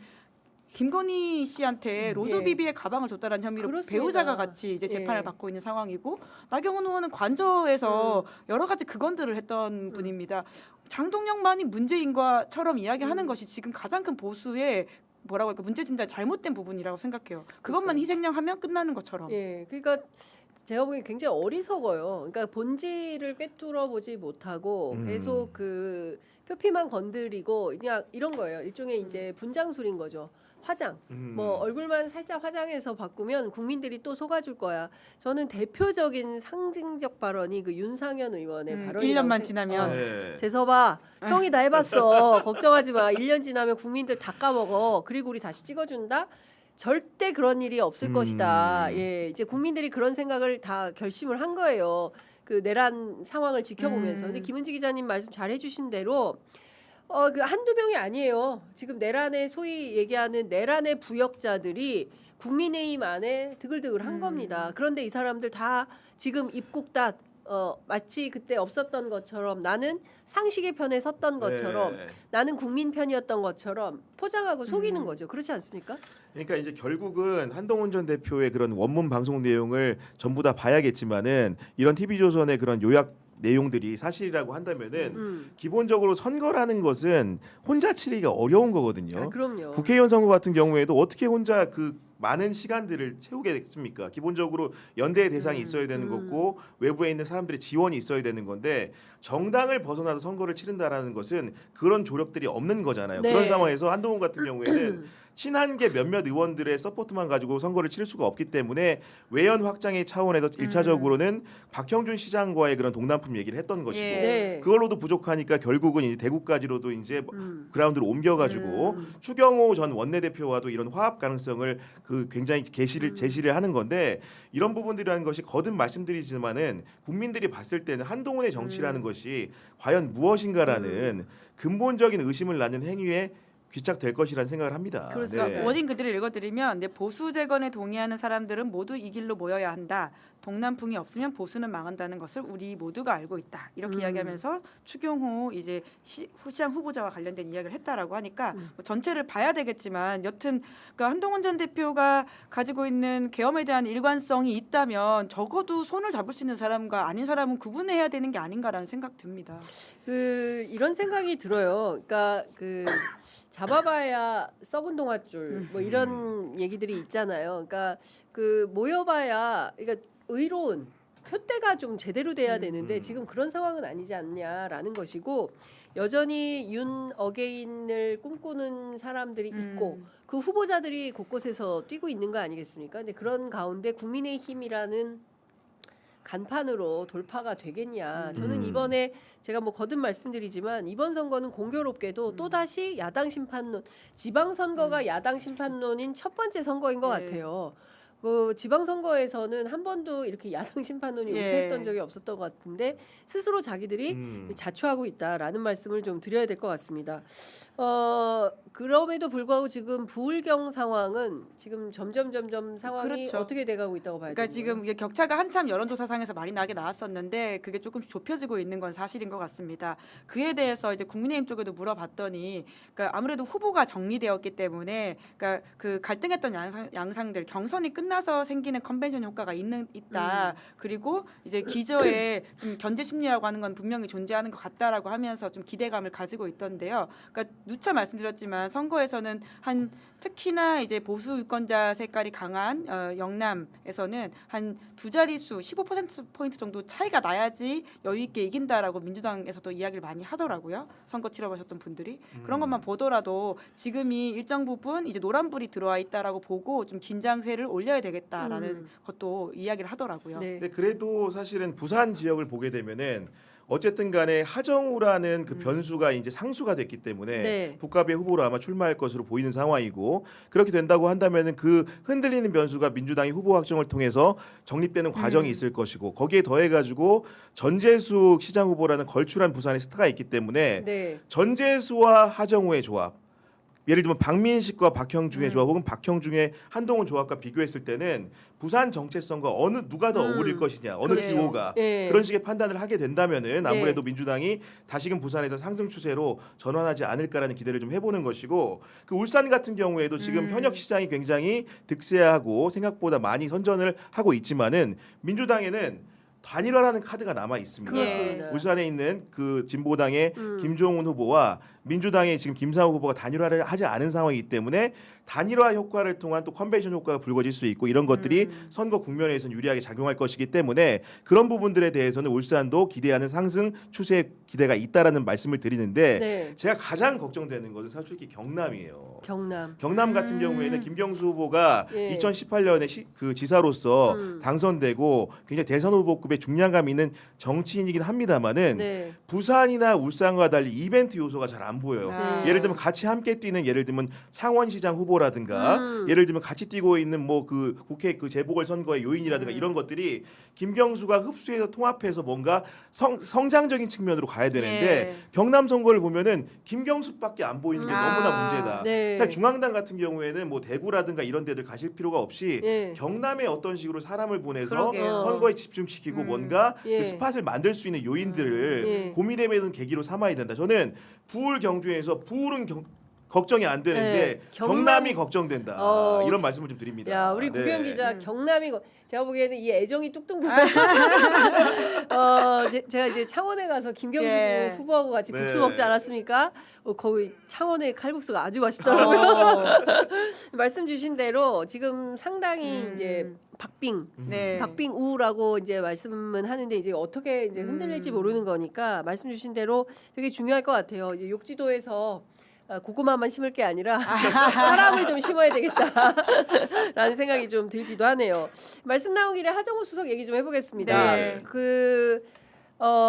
김건희 씨한테 로조비비의 가방을 줬다는 혐의로 그렇습니다. 배우자가 같이 이제 재판을 예. 받고 있는 상황이고 나경원 의원은 관저에서 여러 가지 극언들을 했던 분입니다. 장동혁만이 문제인 것처럼 이야기하는 것이 지금 가장 큰 보수의 뭐라고 할까 문제 진단 잘못된 부분이라고 생각해요. 그것만 희생양하면 끝나는 것처럼. 예, 그러니까 제가 보기엔 굉장히 어리석어요. 그러니까 본질을 꿰뚫어 보지 못하고 계속 그 표피만 건드리고 그냥 이런 거예요. 일종의 이제 분장술인 거죠. 화장, 뭐 얼굴만 살짝 화장해서 바꾸면 국민들이 또 속아줄 거야. 저는 대표적인 상징적 발언이 그 윤상현 의원의 발언이라고 1년만 지나면 네. 재서봐, 형이 다 해봤어. 걱정하지 마. 1년 지나면 국민들 다 까먹어. 그리고 우리 다시 찍어준다. 절대 그런 일이 없을 것이다. 예, 이제 국민들이 그런 생각을 다 결심을 한 거예요. 그 내란 상황을 지켜보면서. 근데 김은지 기자님 말씀 잘 해주신 대로 그 한두 명이 아니에요. 지금 내란의 소위 얘기하는 내란의 부역자들이 국민의힘 안에 드글드글한 겁니다. 그런데 이 사람들 다 지금 입국다 마치 그때 없었던 것처럼 나는 상식의 편에 섰던 것처럼 네. 나는 국민 편이었던 것처럼 포장하고 속이는 거죠. 그렇지 않습니까? 그러니까 이제 결국은 한동훈 전 대표의 그런 원문 방송 내용을 전부 다 봐야겠지만은 이런 TV조선의 그런 요약 내용들이 사실이라고 한다면은 기본적으로 선거라는 것은 혼자 치르기가 어려운 거거든요. 아, 그럼요. 국회의원 선거 같은 경우에도 어떻게 혼자 그 많은 시간들을 채우겠습니까? 기본적으로 연대의 대상이 있어야 되는 거고 외부에 있는 사람들의 지원이 있어야 되는 건데 정당을 벗어나서 선거를 치른다라는 것은 그런 조력들이 없는 거잖아요. 네. 그런 상황에서 한동훈 같은 경우에는 친한계 몇몇 의원들의 서포트만 가지고 선거를 치를 수가 없기 때문에 외연 확장의 차원에서 1차적으로는 박형준 시장과의 그런 동남품 얘기를 했던 것이고 예. 네. 그걸로도 부족하니까 결국은 이제 대구까지로도 이제 그라운드로 옮겨가지고 추경호 전 원내대표와도 이런 화합 가능성을 그 굉장히 제시를 하는 건데 이런 부분들이라는 것이 거듭 말씀드리지만은 국민들이 봤을 때는 한동훈의 정치라는 것이 과연 무엇인가라는 근본적인 의심을 낳는 행위에 귀착될 것이라는 생각을 합니다. 그렇습니다. 네. 원인 그대로 읽어드리면 보수 재건에 동의하는 사람들은 모두 이 길로 모여야 한다. 동남풍이 없으면 보수는 망한다는 것을 우리 모두가 알고 있다. 이렇게 이야기하면서 추경호 이제 시장 후보자와 관련된 이야기를 했다라고 하니까 뭐 전체를 봐야 되겠지만 여튼 그러니까 한동훈 전 대표가 가지고 있는 계엄에 대한 일관성이 있다면 적어도 손을 잡을 수 있는 사람과 아닌 사람은 구분해야 되는 게 아닌가라는 생각 듭니다. 이런 생각이 들어요. 그러니까 잡아봐야 썩은 동아줄 뭐 이런 얘기들이 있잖아요. 그러니까 모여봐야 그러니까 의로운 표대가 좀 제대로 돼야 되는데 지금 그런 상황은 아니지 않냐라는 것이고 여전히 윤 어게인을 꿈꾸는 사람들이 있고 그 후보자들이 곳곳에서 뛰고 있는 거 아니겠습니까? 근데 그런 가운데 국민의힘이라는 간판으로 돌파가 되겠냐? 저는 이번에 제가 뭐 거듭 말씀드리지만 이번 선거는 공교롭게도 또 다시 야당 심판론, 지방선거가 야당 심판론인 첫 번째 선거인 것 네. 같아요. 지방선거에서는 한 번도 이렇게 야당 심판론이 예. 우세했던 적이 없었던 것 같은데 스스로 자기들이 자초하고 있다라는 말씀을 좀 드려야 될 것 같습니다. 그럼에도 불구하고 지금 부울경 상황은 지금 점점 상황이 그렇죠. 어떻게 돼가고 있다고 봐야 그러니까 되는 지금 이게 격차가 한참 여론조사상에서 많이 나게 나왔었는데 그게 조금씩 좁혀지고 있는 건 사실인 것 같습니다. 그에 대해서 이제 국민의힘 쪽에도 물어봤더니, 그러니까 아무래도 후보가 정리되었기 때문에, 그러니까 그 갈등했던 양상들 경선이 끝나서 생기는 컨벤션 효과가 있다. 그리고 이제 기저에 좀 견제 심리라고 하는 건 분명히 존재하는 것 같다라고 하면서 좀 기대감을 가지고 있던데요. 그러니까 누차 말씀드렸지만 선거에서는 특히나 이제 보수 유권자 색깔이 강한 영남에서는 한 두 자릿수 15% 정도 차이가 나야지 여유 있게 이긴다라고 민주당에서도 이야기를 많이 하더라고요. 선거 치러보셨던 분들이 그런 것만 보더라도 지금이 일정 부분 이제 노란불이 들어와 있다라고 보고 좀 긴장세를 올려야 되겠다라는 것도 이야기를 하더라고요. 네. 근데 그래도 사실은 부산 지역을 보게 되면은 어쨌든 간에 하정우라는 그 변수가 이제 상수가 됐기 때문에 네. 국가배 후보로 아마 출마할 것으로 보이는 상황이고 그렇게 된다고 한다면은 그 흔들리는 변수가 민주당이 후보 확정을 통해서 정립되는 과정이 있을 것이고 거기에 더해 가지고 전재수 시장 후보라는 걸출한 부산의 스타가 있기 때문에 네. 전재수와 하정우의 조합 예를 들면 박민식과 박형중의 조합 혹은 박형중의 한동훈 조합과 비교했을 때는 부산 정체성과 누가 더 어울릴 것이냐 어느 그렇죠. 기호가 네. 그런 식의 판단을 하게 된다면은 아무래도 민주당이 다시금 부산에서 상승 추세로 전환하지 않을까라는 기대를 좀 해보는 것이고 그 울산 같은 경우에도 지금 현역 시장이 굉장히 득세하고 생각보다 많이 선전을 하고 있지만은 민주당에는 단일화라는 카드가 남아 있습니다. 그렇습니다. 울산에 있는 그 진보당의 김종훈 후보와 민주당의 지금 김상호 후보가 단일화를 하지 않은 상황이기 때문에 단일화 효과를 통한 또 컨벤션 효과가 불거질 수 있고 이런 것들이 선거 국면에서는 유리하게 작용할 것이기 때문에 그런 부분들에 대해서는 울산도 기대하는 상승 추세 기대가 있다라는 말씀을 드리는데 네. 제가 가장 걱정되는 것은 솔직히 경남이에요. 경남. 경남 같은 경우에는 김경수 후보가 예. 2018년에 그 지사로서 당선되고 굉장히 대선 후보급의 중량감 있는 정치인이긴 합니다만은 네. 부산이나 울산과 달리 이벤트 요소가 잘 안 보여요. 아. 예를 들면 같이 함께 뛰는 예를 들면 창원시장 후보라든가 예를 들면 같이 뛰고 있는 뭐 그 국회 그 재보궐 선거의 요인이라든가 이런 것들이 김경수가 흡수해서 통합해서 뭔가 성장적인 측면으로 가야 되는데 예. 경남 선거를 보면은 김경수밖에 안 보이는 게 아. 너무나 문제다. 네. 사실 중앙당 같은 경우에는 뭐 대구라든가 이런 데들 가실 필요가 없이 예. 경남에 어떤 식으로 사람을 보내서 그러게요. 선거에 집중시키고 뭔가 예. 그 스팟을 만들 수 있는 요인들을 예. 고민해보는 계기로 삼아야 된다. 저는 부울 경주에서 부울은 걱정이 안 되는데 네. 경남이 걱정된다. 어. 이런 말씀을 좀 드립니다. 야, 우리 네. 구경 기자 경남이 제가 보기에는 이 애정이 뚝뚝 돋아. 제가 이제 창원에 가서 김경수 예. 후보하고 같이 네. 국수 먹지 않았습니까? 거기 창원의 칼국수가 아주 맛있더라고요. 말씀 주신 대로 지금 상당히 이제 박빙 네. 박빙우라고 이제 말씀은 하는데 이제 어떻게 이제 흔들릴지 모르는 거니까 말씀 주신 대로 되게 중요할 것 같아요. 이제 욕지도에서 고구마만 심을 게 아니라 사람을 좀 심어야 되겠다라는 생각이 좀 들기도 하네요. 말씀 나온 김에 하정우 수석 얘기 좀 해보겠습니다. 네.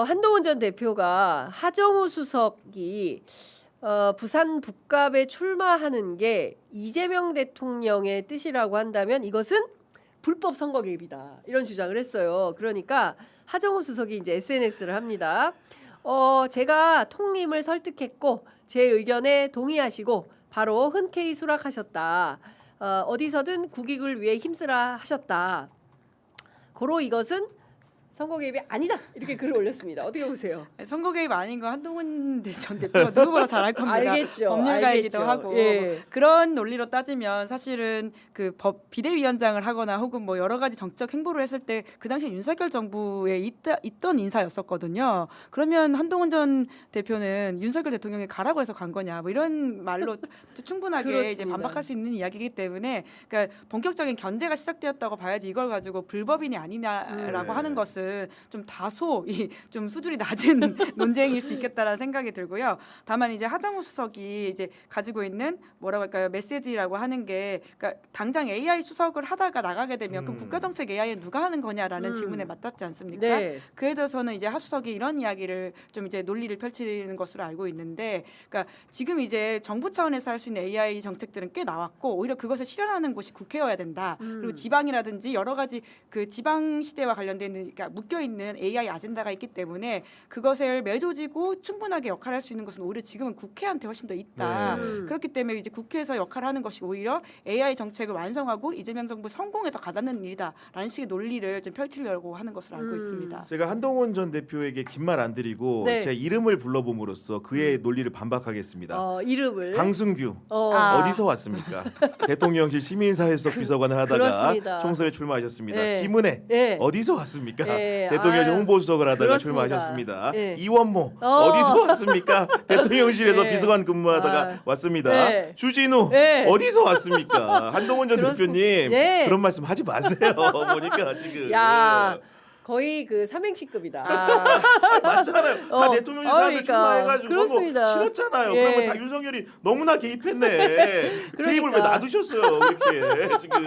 한동훈 전 대표가 하정우 수석이 부산 북갑에 출마하는 게 이재명 대통령의 뜻이라고 한다면 이것은 불법 선거 개입이다 이런 주장을 했어요. 그러니까 하정우 수석이 이제 SNS를 합니다. 제가 통님을 설득했고 제 의견에 동의하시고 바로 흔쾌히 수락하셨다. 어디서든 국익을 위해 힘쓰라 하셨다. 고로 이것은 선거 개입이 아니다. 이렇게 글을 올렸습니다. 어떻게 보세요? 선거 개입 아닌 거 한동훈 전 대표가 누구보다 잘 알 겁니다. 알겠죠. 법률가이기도 알겠죠. 하고 예. 그런 논리로 따지면 사실은 그 법 비대위원장을 하거나 혹은 뭐 여러 가지 정치적 행보를 했을 때 그 당시 윤석열 정부에 있던 인사였었거든요. 그러면 한동훈 전 대표는 윤석열 대통령이 가라고 해서 간 거냐 뭐 이런 말로 충분하게 이제 그렇습니다. 반박할 수 있는 이야기이기 때문에 그러니까 본격적인 견제가 시작되었다고 봐야지 이걸 가지고 불법이니 아니냐라고 하는 것은 좀 다소 좀 수준이 낮은 논쟁일 수 있겠다라는 생각이 들고요. 다만 이제 하정우 수석이 이제 가지고 있는 뭐라고 할까요 메시지라고 하는 게 그러니까 당장 AI 수석을 하다가 나가게 되면 그 국가정책 AI는 누가 하는 거냐라는 질문에 맞닿지 않습니까? 네. 그에 대해서는 이제 하 수석이 이런 이야기를 좀 이제 논리를 펼치는 것으로 알고 있는데, 그러니까 지금 이제 정부 차원에서 할 수 있는 AI 정책들은 꽤 나왔고 오히려 그것을 실현하는 곳이 국회여야 된다. 그리고 지방이라든지 여러 가지 그 지방 시대와 관련된 그러니까 묶여 있는 AI 아젠다가 있기 때문에 그것을 매조지고 충분하게 역할을 할 수 있는 것은 오히려 지금은 국회한테 훨씬 더 있다. 그렇기 때문에 이제 국회에서 역할을 하는 것이 오히려 AI 정책을 완성하고 이재명 정부 성공에 더 가닿는 일이다라는 식의 논리를 좀 펼치려고 하는 것으로 알고 있습니다. 제가 한동훈 전 대표에게 긴 말 안 드리고 네. 제 이름을 불러봄으로써 그의 논리를 반박하겠습니다. 이름을 강승규 아. 어디서 왔습니까? 대통령실 시민사회수석 비서관을 하다가 그렇습니다. 총선에 출마하셨습니다. 네. 김은혜 네. 어디서 왔습니까? 네. 대통령실 아유, 홍보수석을 하다가 그렇습니다. 출마하셨습니다. 네. 이원모 어디서 왔습니까? 대통령실에서 네. 비서관 근무하다가 왔습니다. 네. 주진우 네. 어디서 왔습니까? 한동훈 전 그렇습니다. 대표님 네. 그런 말씀 하지 마세요. 보니까 지금 야 거의 그 삼행시급이다. 맞잖아요. 다 대통령실 사람들 그러니까. 출마해가지고 그렇습니다. 선거 치렀잖아요. 예. 그러면 다 윤석열이 너무나 개입했네. 그 개입을 왜 놔두셨어요? 이렇게 지금.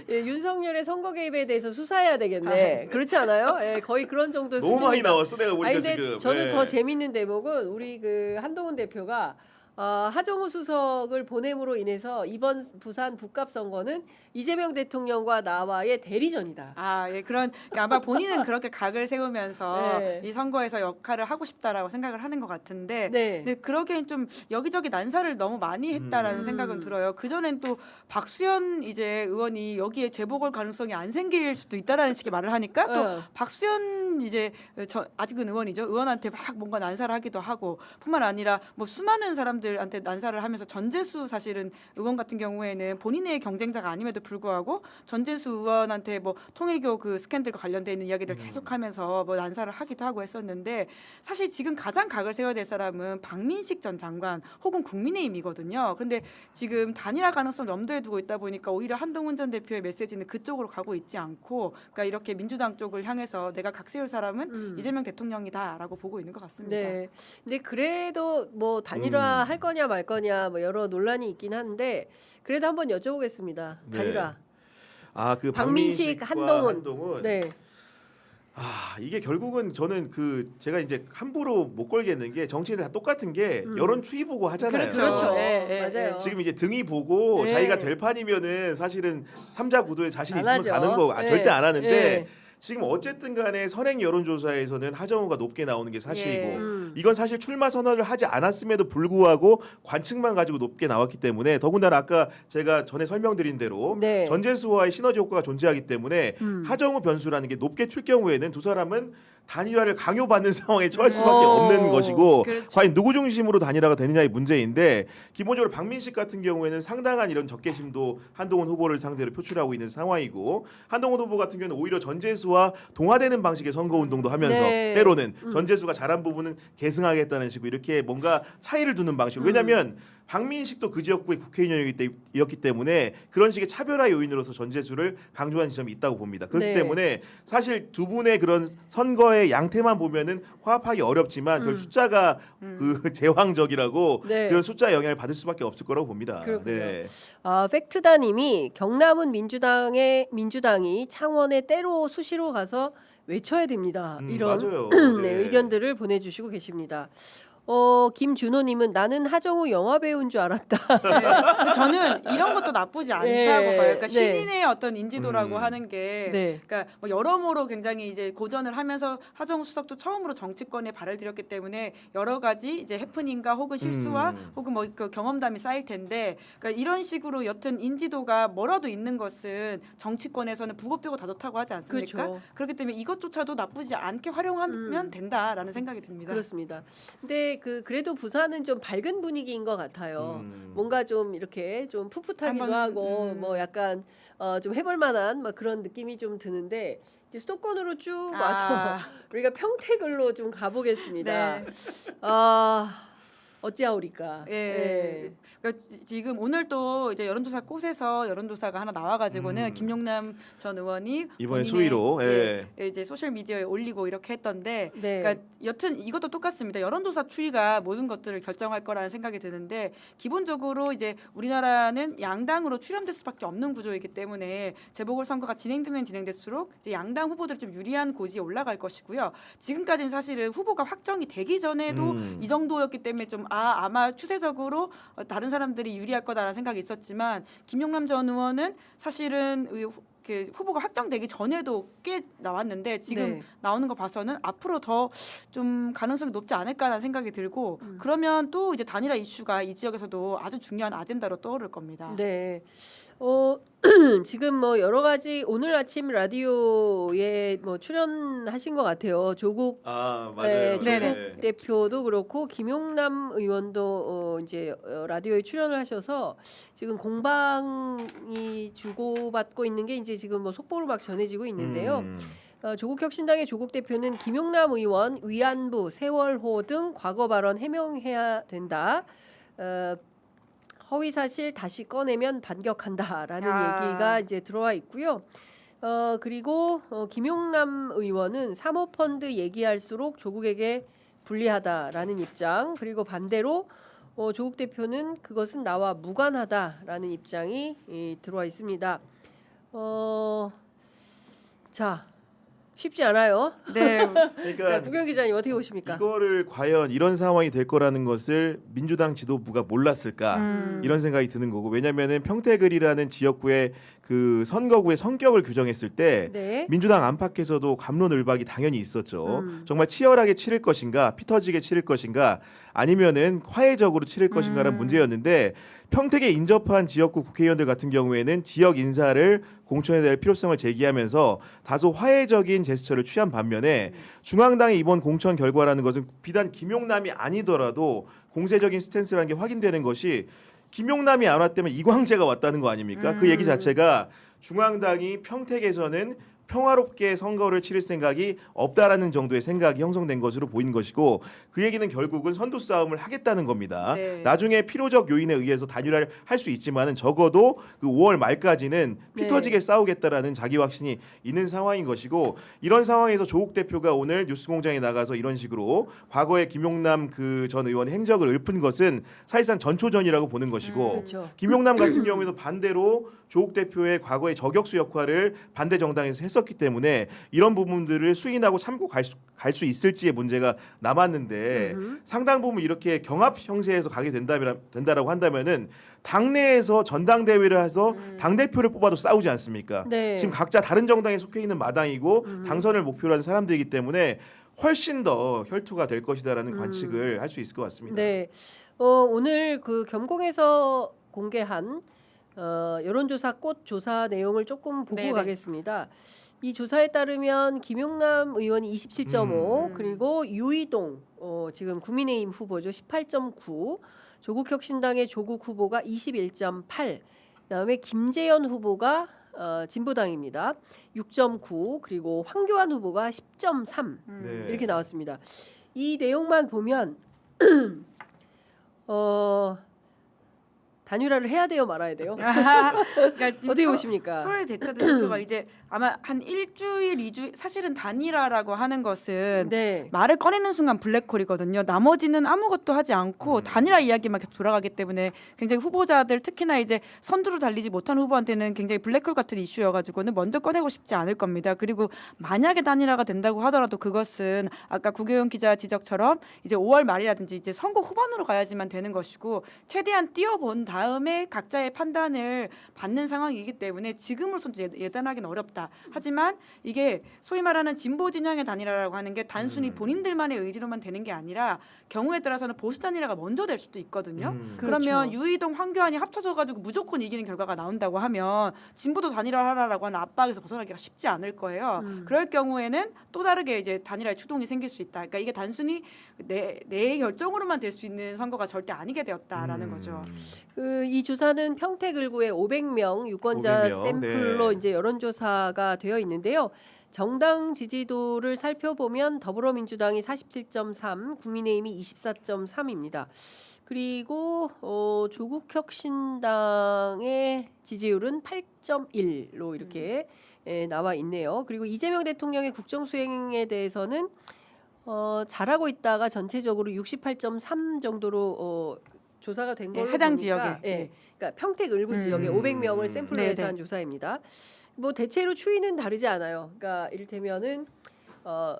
예, 윤석열의 선거 개입에 대해서 수사해야 되겠네. 그렇지 않아요? 예, 거의 그런 정도의 너무 많이 수준이다. 나왔어 내가 보니까 아니 근데 지금. 저는 예. 더 재밌는 대목은 우리 그 한동훈 대표가 하정우 수석을 보냄으로 인해서 이번 부산 북갑 선거는 이재명 대통령과 나와의 대리전이다. 예, 그러니까 아마 본인은 그렇게 각을 세우면서 네. 이 선거에서 역할을 하고 싶다라고 생각을 하는 것 같은데, 네. 근데 그러기엔 좀 여기저기 난사를 너무 많이 했다라는 생각은 들어요. 그 전엔 또 박수현 이제 의원이 여기에 재보궐 가능성이 안 생길 수도 있다라는 식의 말을 하니까 또 박수현 현 이제 아직은 의원이죠. 의원한테 막 뭔가 난사를 하기도 하고 뿐만 아니라 뭐 수많은 사람들한테 난사를 하면서 전재수 사실은 의원 같은 경우에는 본인의 경쟁자가 아님에도 불구하고 전재수 의원한테 뭐 통일교 그 스캔들과 관련돼 있는 이야기를 계속하면서 뭐 난사를 하기도 하고 했었는데 사실 지금 가장 각을 세워야 될 사람은 박민식 전 장관 혹은 국민의힘이거든요. 그런데 지금 단일화 가능성을 염두에 두고 있다 보니까 오히려 한동훈 전 대표의 메시지는 그쪽으로 가고 있지 않고 그러니까 이렇게 민주당 쪽을 향해서 내가 각 세울 사람은 이재명 대통령이다라고 보고 있는 것 같습니다. 네. 근데 그래도 뭐 단일화 할 거냐 말 거냐 뭐 여러 논란이 있긴 한데 그래도 한번 여쭤보겠습니다. 단일화. 그 박민식, 한동훈. 네. 이게 결국은 저는 제가 이제 함부로 못 걸겠는 게 정치인들 다 똑같은 게 여론 추이 보고 하잖아요. 그렇죠. 네, 맞아요. 지금 이제 등이 보고 네. 자기가 될 판이면은 사실은 삼자 구도에 자신 안 있으면 하죠. 가는 거 네. 절대 안 하는데 네. 지금 어쨌든 간에 선행 여론조사에서는 하정우가 높게 나오는 게 사실이고 예. 이건 사실 출마 선언을 하지 않았음에도 불구하고 관측만 가지고 높게 나왔기 때문에 더군다나 아까 제가 전에 설명드린 대로 네. 전재수와의 시너지 효과가 존재하기 때문에 하정우 변수라는 게 높게 튈 경우에는 두 사람은 단일화를 강요받는 상황에 처할 수밖에 없는 것이고 그렇죠. 과연 누구 중심으로 단일화가 되느냐의 문제인데 기본적으로 박민식 같은 경우에는 상당한 이런 적개심도 한동훈 후보를 상대로 표출하고 있는 상황이고 한동훈 후보 같은 경우는 오히려 전재수와 동화되는 방식의 선거운동도 하면서 네. 때로는 전재수가 잘한 부분은 계승하겠다는 식으로 이렇게 뭔가 차이를 두는 방식 왜냐하면 박민식도 그 지역구의 국회의원이었기 때문에 그런 식의 차별화 요인으로서 전재수를 강조한 지점이 있다고 봅니다. 그렇기 네. 때문에 사실 두 분의 그런 선거의 양태만 보면은 화합하기 어렵지만 그 숫자가 그 제왕적이라고 네. 그런 숫자 영향을 받을 수밖에 없을 거라고 봅니다. 그렇군요. 네. 팩트다님이 경남은 민주당이 창원에 때로 수시로 가서 외쳐야 됩니다. 이런 맞아요. 네, 의견들을 보내주시고 계십니다. 김준호님은 나는 하정우 영화 배우인 줄 알았다. 근데 저는 이런 것도 나쁘지 않다고 네. 봐요. 그러니까 네. 신인의 어떤 인지도라고 하는 게, 네. 그러니까 뭐 여러모로 굉장히 이제 고전을 하면서 하정우 수석도 처음으로 정치권에 발을 들였기 때문에 여러 가지 이제 해프닝과 혹은 실수와 혹은 뭐 그 경험담이 쌓일 텐데, 그러니까 이런 식으로 여튼 인지도가 뭐라도 있는 것은 정치권에서는 부고빼고 다좋다고 하지 않습니까? 그렇죠. 그렇기 때문에 이것조차도 나쁘지 않게 활용하면 된다라는 생각이 듭니다. 그렇습니다. 근데 그래도 부산은 좀 밝은 분위기인 것 같아요. 뭔가 좀 이렇게 좀 풋풋하기도 한번, 하고 뭐 약간 좀 해볼 만한 막 그런 느낌이 좀 드는데 이제 수도권으로 쭉 와서 우리가 평택을로 좀 가보겠습니다. 네. 어찌하오리까. 예. 그러니까 지금 오늘 또 이제 여론조사 꽃에서 여론조사가 하나 나와가지고는 김용남 전 의원이 이번에 본인의 수위로 이제 소셜 미디어에 올리고 이렇게 했던데, 네. 그러니까 여튼 이것도 똑같습니다. 여론조사 추이가 모든 것들을 결정할 거라는 생각이 드는데 기본적으로 이제 우리나라는 양당으로 출연될 수밖에 없는 구조이기 때문에 재보궐선거가 진행되면 진행될수록 이제 양당 후보들이 좀 유리한 고지에 올라갈 것이고요. 지금까지는 사실은 후보가 확정이 되기 전에도 이 정도였기 때문에 좀 아마 추세적으로 다른 사람들이 유리할 거다라는 생각이 있었지만 김용남 전 의원은 사실은 후보가 확정되기 전에도 꽤 나왔는데 지금 네. 나오는 거 봐서는 앞으로 더 좀 가능성이 높지 않을까라는 생각이 들고 그러면 또 이제 단일화 이슈가 이 지역에서도 아주 중요한 아젠다로 떠오를 겁니다. 네. 지금 뭐 여러 가지 오늘 아침 라디오에 뭐 출연하신 것 같아요. 조국 맞아요. 네, 조국 네네. 대표도 그렇고 김용남 의원도 이제 라디오에 출연을 하셔서 지금 공방이 주고받고 있는 게 이제 지금 뭐 속보로 막 전해지고 있는데요. 조국혁신당의 조국 대표는 김용남 의원 위안부, 세월호 등 과거 발언 해명해야 된다. 허위 사실 다시 꺼내면 반격한다라는 얘기가 이제 들어와 있고요. 그리고 김용남 의원은 사모펀드 얘기할수록 조국에게 불리하다라는 입장, 그리고 반대로 조국 대표는 그것은 나와 무관하다라는 입장이 들어와 있습니다. 자, 쉽지 않아요. 네. 그러니까 자, 구경 기자님 어떻게 보십니까? 이거를 과연 이런 상황이 될 거라는 것을 민주당 지도부가 몰랐을까 이런 생각이 드는 거고 왜냐면은 평택을이라는 지역구의 그 선거구의 성격을 규정했을 때 네. 민주당 안팎에서도 갑론을박이 당연히 있었죠. 정말 치열하게 치를 것인가 피터지게 치를 것인가 아니면은 화해적으로 치를 것인가라는 문제였는데 평택에 인접한 지역구 국회의원들 같은 경우에는 지역 인사를 공천에 대할 필요성을 제기하면서 다소 화해적인 제스처를 취한 반면에 중앙당의 이번 공천 결과라는 것은 비단 김용남이 아니더라도 공세적인 스탠스라는 게 확인되는 것이 김용남이 안 왔다면 이광재가 왔다는 거 아닙니까? 그 얘기 자체가 중앙당이 평택에서는 평화롭게 선거를 치를 생각이 없다라는 정도의 생각이 형성된 것으로 보이는 것이고 그 얘기는 결국은 선두 싸움을 하겠다는 겁니다. 네. 나중에 필요적 요인에 의해서 단일화를 할 수 있지만은 적어도 그 5월 말까지는 피 네. 터지게 싸우겠다라는 자기 확신이 있는 상황인 것이고 이런 상황에서 조국 대표가 오늘 뉴스공장에 나가서 이런 식으로 과거에 김용남 그 전 의원의 행적을 읊은 것은 사실상 전초전이라고 보는 것이고 그렇죠. 김용남 같은 경우에도 반대로 조국 대표의 과거의 저격수 역할을 반대 정당에서 했었기 때문에 이런 부분들을 수인하고 참고 갈 수 있을지의 문제가 남았는데 상당 부분 이렇게 경합 형태에서 가게 된다라고 한다면은 당내에서 전당대회를 해서 당 대표를 뽑아도 싸우지 않습니까? 네. 지금 각자 다른 정당에 속해 있는 마당이고 당선을 목표로 하는 사람들이기 때문에 훨씬 더 혈투가 될 것이다라는 관측을 할 수 있을 것 같습니다. 네. 오늘 그 겸공에서 공개한 여론조사 꽃 조사 내용을 조금 보고 네네. 가겠습니다. 이 조사에 따르면 김용남 의원이 27.5 그리고 유이동 지금 국민의힘 후보죠 18.9 조국혁신당의 조국 후보가 21.8 그다음에 김재현 후보가 진보당입니다 6.9 그리고 황교안 후보가 10.3 네. 이렇게 나왔습니다. 이 내용만 보면 단일화를 해야 돼요, 말아야 돼요? 그러니까 지금 어떻게 보십니까? 서울의 대처대표가 이제 아마 한 일주일, 이주 사실은 단일화라고 하는 것은 네. 말을 꺼내는 순간 블랙홀이거든요. 나머지는 아무것도 하지 않고 단일화 이야기만 계속 돌아가기 때문에 굉장히 후보자들 특히나 이제 선두로 달리지 못한 후보한테는 굉장히 블랙홀 같은 이슈여가지고는 먼저 꺼내고 싶지 않을 겁니다. 그리고 만약에 단일화가 된다고 하더라도 그것은 아까 구교영 기자 지적처럼 이제 5월 말이라든지 이제 선거 후반으로 가야지만 되는 것이고 최대한 뛰어본 다음에 각자의 판단을 받는 상황이기 때문에 지금으로서는 예단하기는 어렵다. 하지만 이게 소위 말하는 진보 진영의 단일화라고 하는 게 단순히 본인들만의 의지로만 되는 게 아니라 경우에 따라서는 보수 단일화가 먼저 될 수도 있거든요. 그러면 그렇죠. 유이동, 황교안이 합쳐져 가지고 무조건 이기는 결과가 나온다고 하면 진보도 단일화하라라고 하는 압박에서 벗어나기가 쉽지 않을 거예요. 그럴 경우에는 또 다르게 이제 단일화의 추동이 생길 수 있다. 그러니까 이게 단순히 내 결정으로만 될 수 있는 선거가 절대 아니게 되었다라는 거죠. 이 조사는 평택을구의 500명 유권자 500명, 샘플로 네. 이제 여론조사가 되어 있는데요. 정당 지지도를 살펴보면 더불어민주당이 47.3, 국민의힘이 24.3입니다. 그리고 조국혁신당의 지지율은 8.1로 이렇게 나와 있네요. 그리고 이재명 대통령의 국정수행에 대해서는 잘하고 있다가 전체적으로 68.3 정도로 조사가 된 걸로 해당 보니까, 지역에. 그러니까 평택 을구 지역에 500명을 샘플로 네네. 해서 한 조사입니다. 뭐 대체로 추이는 다르지 않아요. 그러니까 이를테면은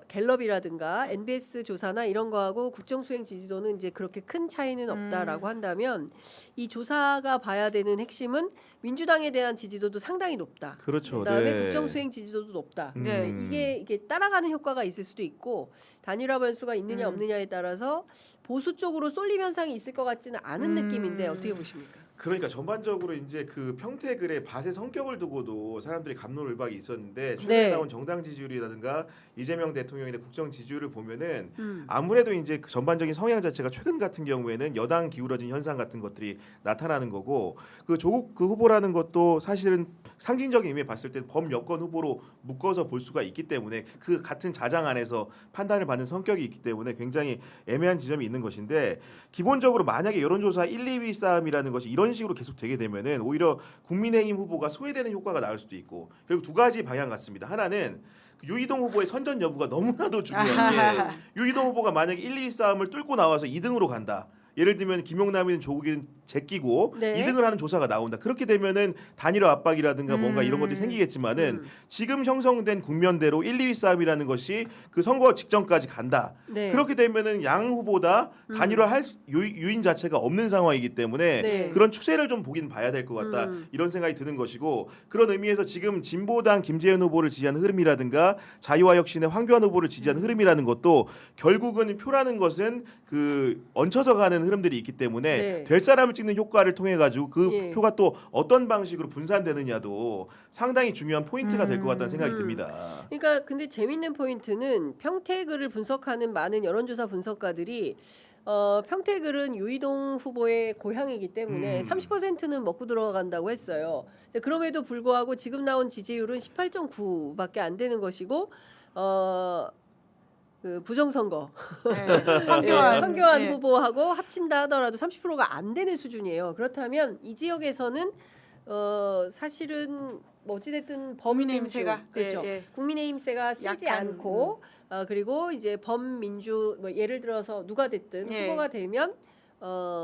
갤럽이라든가 NBS 조사나 이런 거하고 국정수행 지지도는 이제 그렇게 큰 차이는 없다라고 한다면 이 조사가 봐야 되는 핵심은 민주당에 대한 지지도도 상당히 높다. 그렇죠. 그다음에 네. 국정수행 지지도도 높다. 네. 이게 따라가는 효과가 있을 수도 있고 단일화 변수가 있느냐 없느냐에 따라서 보수 쪽으로 쏠림 현상이 있을 것 같지는 않은 느낌인데 어떻게 보십니까? 그러니까 전반적으로 이제 그 평택을의 밭의 성격을 두고도 사람들이 갑론을박이 있었는데 최근에 네. 나온 정당 지지율이라든가 이재명 대통령의 국정 지지율을 보면은 아무래도 이제 그 전반적인 성향 자체가 최근 같은 경우에는 여당 기울어진 현상 같은 것들이 나타나는 거고 그 조국 그 후보라는 것도 사실은 상징적인 의미에 봤을 때 범여권 후보로 묶어서 볼 수가 있기 때문에 그 같은 자장 안에서 판단을 받는 성격이 있기 때문에 굉장히 애매한 지점이 있는 것인데 기본적으로 만약에 여론조사 1, 2위 싸움이라는 것이 이런 식으로 계속 되게 되면은 오히려 국민의힘 후보가 소외되는 효과가 나올 수도 있고 결국 두 가지 방향 같습니다. 하나는 유이동 후보의 선전 여부가 너무나도 중요한 게 유이동 후보가 만약에 1, 2위 싸움을 뚫고 나와서 2등으로 간다. 예를 들면 김용남이는 조국이 제끼고 네. 2등을 하는 조사가 나온다. 그렇게 되면은 단일화 압박이라든가 뭔가 이런 것들이 생기겠지만은 지금 형성된 국면대로 1, 2위 싸움이라는 것이 그 선거 직전까지 간다. 네. 그렇게 되면은 양 후보다 단일화할 유인 자체가 없는 상황이기 때문에 네. 그런 추세를 좀 보긴 봐야 될 것 같다. 이런 생각이 드는 것이고 그런 의미에서 지금 진보당 김재현 후보를 지지하는 흐름이라든가 자유와 혁신의 황교안 후보를 지지하는 흐름이라는 것도 결국은 표라는 것은 그 얹혀져 가는 흐름들이 있기 때문에 네. 될 사람을 찍는 효과를 통해 가지고 그 예. 표가 또 어떤 방식으로 분산되느냐도 상당히 중요한 포인트가 될 것 같다는 생각이 듭니다. 그러니까 근데 재밌는 포인트는 평택을 분석하는 많은 여론조사 분석가들이 평택을은 유이동 후보의 고향이기 때문에 30%는 먹고 들어간다고 했어요. 근데 그럼에도 불구하고 지금 나온 지지율은 18.9밖에 안 되는 것이고 그 부정선거 황교안 네. 후보하고 합친다 하더라도 30%가 안 되는 수준이에요. 그렇다면 이 지역에서는 사실은 뭐 어찌됐든 범민주 국민의힘세가, 그렇죠. 예, 예. 국민의힘세가 세지 약한, 않고 그리고 이제 범민주 뭐 예를 들어서 누가 됐든 예. 후보가 되면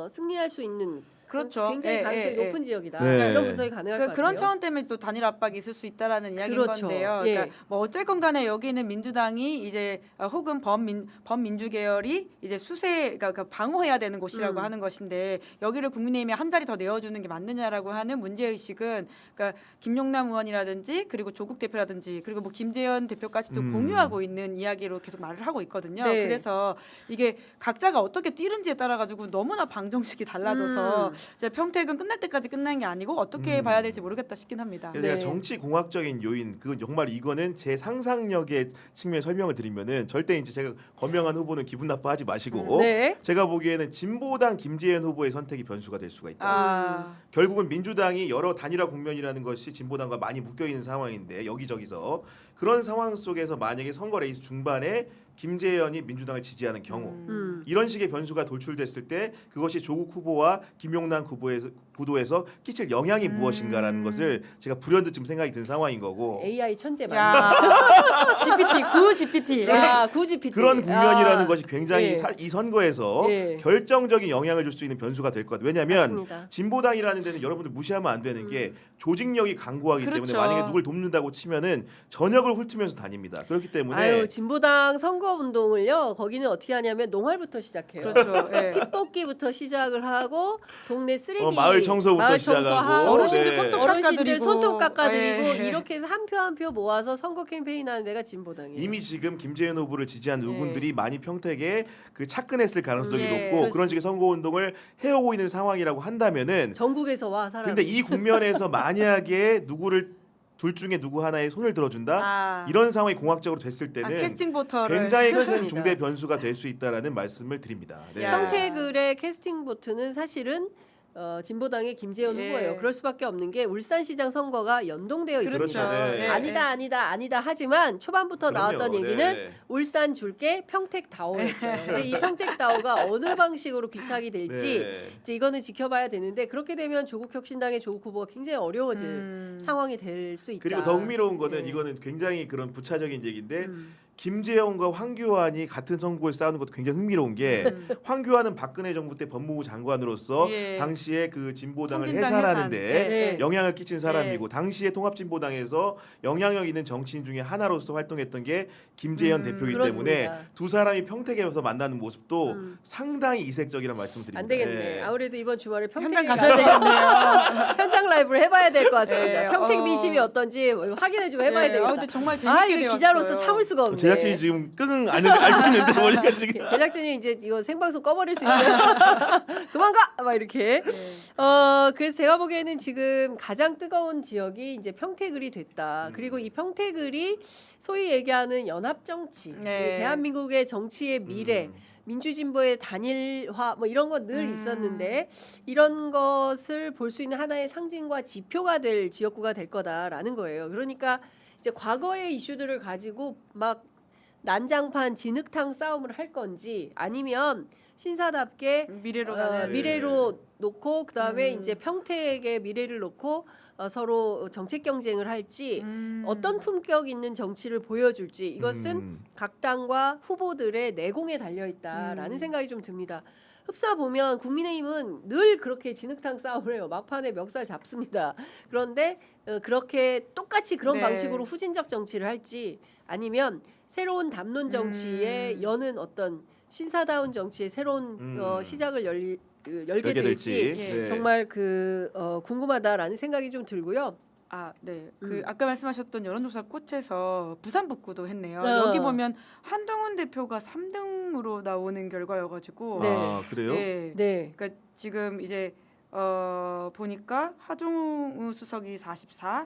승리할 수 있는 그렇죠. 굉장히 예, 가능성이 예, 예. 높은 지역이다. 네. 이런 분석이 가능할 것 같아요. 그런 차원 때문에 또 단일 압박이 있을 수 있다라는 이야기인 그렇죠. 건데요. 예. 그러니까 뭐 어쨌건 간에 여기는 민주당이 이제 혹은 범민주 계열이 이제 그러니까 방어해야 되는 곳이라고 하는 것인데 여기를 국민의힘이 한 자리 더 내어주는 게 맞느냐라고 하는 문제 의식은 그러니까 김용남 의원이라든지 그리고 조국 대표라든지 그리고 뭐 김재현 대표까지도 공유하고 있는 이야기로 계속 말을 하고 있거든요. 네. 그래서 이게 각자가 어떻게 뛰는지에 따라 가지고 너무나 방정식이 달라져서 이제 평택은 끝날 때까지 끝난 게 아니고 어떻게 봐야 될지 모르겠다 싶긴 합니다. 그래서 네. 제가 정치 공학적인 요인 그건 정말 이거는 제 상상력의 측면 설명을 드리면은 절대 이제 제가 거명한 후보는 기분 나빠하지 마시고 네. 제가 보기에는 진보당 김재현 후보의 선택이 변수가 될 수가 있다. 아, 결국은 민주당이 여러 단일화 국면이라는 것이 진보당과 많이 묶여 있는 상황인데 여기저기서 그런 상황 속에서 만약에 선거 레이스 중반에 김재현이 민주당을 지지하는 경우 이런 식의 변수가 돌출됐을 때 그것이 조국 후보와 김용남 구도에서 끼칠 영향이 무엇인가라는 것을 제가 불현듯 지금 생각이 든 상황인 거고 AI 천재 맞 야, GPT. 야, 구GPT. 그런 국면이라는 것이 굉장히 예. 이 선거에서 예. 결정적인 영향을 줄 수 있는 변수가 될 것 같아요. 왜냐하면 맞습니다. 진보당이라는 데는 여러분들 무시하면 안 되는 게 조직력이 강고하기 그렇죠. 때문에 만약에 누굴 돕는다고 치면은 전역을 훑으면서 다닙니다. 그렇기 때문에 아유 진보당 선거 운동을요 거기는 어떻게 하냐면 농활부터 시작해요. 그렇죠. 예. 피 뽑기부터 시작을 하고 동네 쓰레기 마을 청소부터 시작하고 청소하고 어르신들 네. 손톱 어르신들 깎아드리고. 손톱 깎아드리고 예. 이렇게 해서 한 표 한 표 모아서 선거 캠페인하는 데가 진보당이에요. 이미 지금 김재현 후보를 지지한 네. 누군들이 많이 평택에 그 착근했을 가능성이 네, 높고 그렇습니다. 그런 식의 선거 운동을 해오고 있는 상황이라고 한다면은 전국에서 와 사람. 근데 이 국면에서 만약에 누구를 둘 중에 누구 하나에 손을 들어준다 아, 이런 상황이 공학적으로 됐을 때는 캐스팅 보터를 굉장히 큰 그렇습니다. 중대 변수가 될 수 있다라는 말씀을 드립니다. 네. 야. 평택을의 캐스팅 보트는 사실은 진보당의 김재현 예. 후보예요. 그럴 수밖에 없는 게 울산시장 선거가 연동되어 있습니다. 그렇죠. 네. 아니다 하지만 초반부터 그럼요. 나왔던 얘기는 네. 울산 줄게 평택다오였어요. 근데 이 평택다오가 어느 방식으로 귀착이 될지 네. 이제 이거는 지켜봐야 되는데 그렇게 되면 조국혁신당의 조국 후보가 굉장히 어려워질 상황이 될 수 있다. 그리고 더 흥미로운 거는 네. 이거는 굉장히 그런 부차적인 얘기인데 김재현과 황교안이 같은 선거에 싸우는 것도 굉장히 흥미로운 게 황교안은 박근혜 정부 때 법무부 장관으로서 예. 당시에 그 진보당을 통진당 해산하는데 해산. 네. 영향을 끼친 사람이고 당시에 통합진보당에서 영향력 있는 정치인 중에 하나로서 활동했던 게 김재현 대표이기 때문에 그렇습니다. 두 사람이 평택에서 만나는 모습도 상당히 이색적이라는 말씀드립니다. 안 되겠네. 네. 아무래도 이번 주말에 평택에 현장 가셔야 되겠네요. 현장 라이브를 해봐야 될 것 같습니다. 네, 평택 민심이 어떤지 확인을 좀 해봐야 네, 되겠다. 근데 정말 재밌게 이거 되었어요. 기자로서 참을 수가 없네. 제작진이 지금 끙 알고 있는데 보니까 지금 제작진이 이제 이거 생방송 꺼버릴 수 있어요. 그만 가! 막 이렇게. 그래서 제가 보기에는 지금 가장 뜨거운 지역이 이제 평택을이 됐다. 그리고 이 평택을이 소위 얘기하는 연합정치, 네. 대한민국의 정치의 미래, 민주진보의 단일화 뭐 이런 거 늘 있었는데 이런 것을 볼 수 있는 하나의 상징과 지표가 될 지역구가 될 거다라는 거예요. 그러니까 이제 과거의 이슈들을 가지고 막 난장판 진흙탕 싸움을 할 건지 아니면 신사답게 미래로 가는 미래로 놓고 그다음에 이제 평택의 미래를 놓고 서로 정책 경쟁을 할지 어떤 품격 있는 정치를 보여줄지 이것은 각 당과 후보들의 내공에 달려 있다라는 생각이 좀 듭니다. 흡사 보면 국민의힘은 늘 그렇게 진흙탕 싸움을 해요. 막판에 멱살 잡습니다. 그런데 그렇게 똑같이 그런 네. 방식으로 후진적 정치를 할지 아니면 새로운 담론 정치에 여는 어떤 신사다운 정치의 새로운 시작을 열게 될지 네. 정말 궁금하다라는 생각이 좀 들고요. 아, 네. 아까 말씀하셨던 여론조사 꽃에서 부산 북구도 했네요. 어. 여기 보면 한동훈 대표가 3등으로 나오는 결과여가지고 네. 아 그래요? 네. 네. 그러니까 지금 이제 보니까 하종우 수석이 44,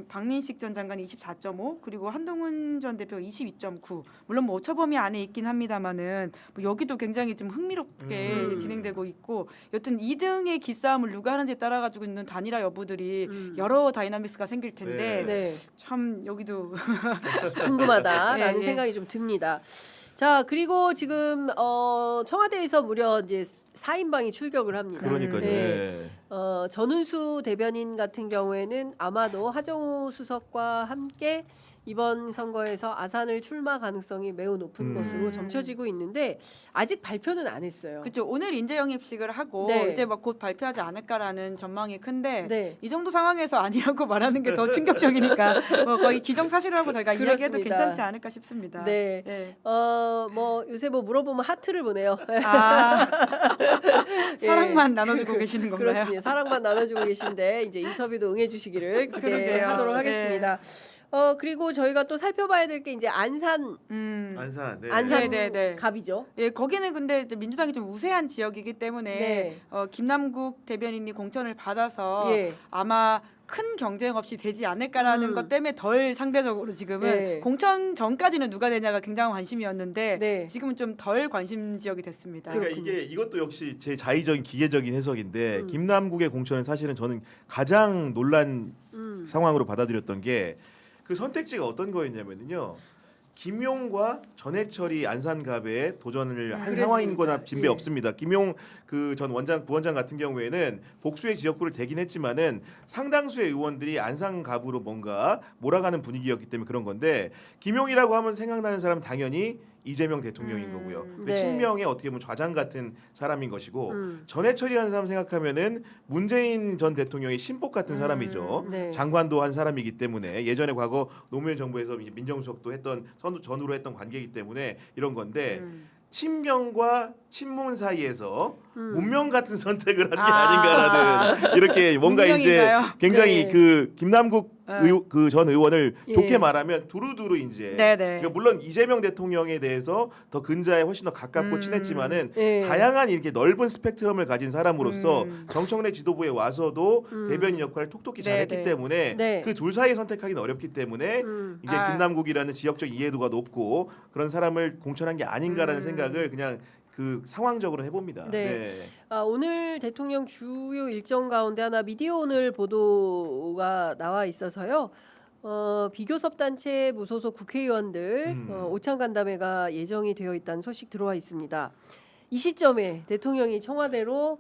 박민식 전 장관이 24.5, 그리고 한동훈 전 대표 22.9. 물론 뭐 오차범위 안에 있긴 합니다만은 뭐 여기도 굉장히 좀 흥미롭게 진행되고 있고, 여튼 2등의 기싸움을 누가 하는지에 따라 가지고 있는 단일화 여부들이 여러 다이나믹스가 생길 텐데 네. 참 여기도 궁금하다라는 예. 생각이 좀 듭니다. 자, 그리고 지금 청와대에서 무려 이제 4인방이 출격을 합니다. 그러니까요. 네. 네. 전은수 대변인 같은 경우에는 아마도 하정우 수석과 함께 이번 선거에서 아산을 출마 가능성이 매우 높은 것으로 점쳐지고 있는데 아직 발표는 안 했어요. 그렇죠. 오늘 인재 영입식을 하고 네. 이제 막 곧 발표하지 않을까라는 전망이 큰데 네. 이 정도 상황에서 아니라고 말하는 게 더 충격적이니까 뭐 거의 기정사실이라고 저희가 이야기해도 그렇습니다. 괜찮지 않을까 싶습니다. 네. 네. 뭐 요새 뭐 물어보면 하트를 보내요. 아, 예. 사랑만 나눠주고 계시는 건가요? 그렇습니다. 사랑만 나눠주고 계신데 이제 인터뷰도 응해주시기를 기대하도록 그러게요. 하겠습니다. 그리고 저희가 또 살펴봐야 될 게 이제 안산 안산. 네. 안산 네. 갑이죠. 예, 거기는 근데 이제 민주당이 좀 우세한 지역이기 때문에 네. 김남국 대변인이 공천을 받아서 예. 아마 큰 경쟁 없이 되지 않을까라는 것 때문에 덜 상대적으로 지금은 네. 공천 전까지는 누가 되냐가 굉장히 관심이었는데 네. 지금은 좀 덜 관심 지역이 됐습니다. 그러니까 이것도 역시 제 자의적인 기계적인 해석인데 음. 김남국의 공천은 사실은 저는 가장 논란 상황으로 받아들였던 게 그 선택지가 어떤 거였냐면요. 김용과 전해철이 안산갑에 도전을 한 그랬습니다. 상황인거나 진배 예. 없습니다. 없습니다. 김용 그 전 부원장 같은 경우에는 복수의 지역구를 대긴 했지만은 상당수의 의원들이 안산갑으로 뭔가 몰아가는 분위기였기 때문에 그런 건데 김용이라고 하면 생각나는 사람은 당연히 이재명 대통령인 거고요. 그 네. 친명의 어떻게 보면 좌장 같은 사람인 것이고 전해철이라는 사람 생각하면은 문재인 전 대통령의 신복 같은 사람이죠. 네. 장관도 한 사람이기 때문에 예전에 과거 노무현 정부에서 이제 민정수석도 했던 전후로 했던 관계이기 때문에 이런 건데 친명과 친문 사이에서 문명 같은 선택을 한 게 아닌가라는 이렇게 뭔가 이제 문명인가요? 굉장히 네. 그 김남국 그 전 의원을 예. 좋게 말하면 두루두루 이제 네네. 그러니까 물론 이재명 대통령에 대해서 더 근자에 훨씬 더 가깝고 친했지만은 예. 다양한 이렇게 넓은 스펙트럼을 가진 사람으로서 정청래 지도부에 와서도 대변인 역할을 톡톡히 잘했기 네네. 때문에 네. 그 둘 사이 선택하기는 어렵기 때문에 이게 김남국이라는 지역적 이해도가 높고 그런 사람을 공천한 게 아닌가라는 생각을 그냥 그 상황적으로 해봅니다. 네. 오늘 대통령 주요 일정 가운데 하나 미디어 오늘 보도가 나와 있어서요. 비교섭 단체 무소속 국회의원들 오찬 간담회가 예정이 되어 있다는 소식 들어와 있습니다. 이 시점에 대통령이 청와대로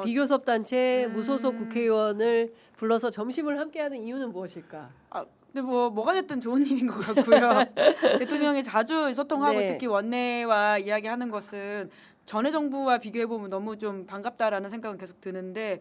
비교섭 단체 무소속 국회의원을 불러서 점심을 함께하는 이유는 무엇일까? 근데 뭐가 됐든 좋은 일인 것 같고요. 대통령이 자주 소통하고 네. 특히 원내와 이야기하는 것은 전에 정부와 비교해 보면 너무 좀 반갑다라는 생각은 계속 드는데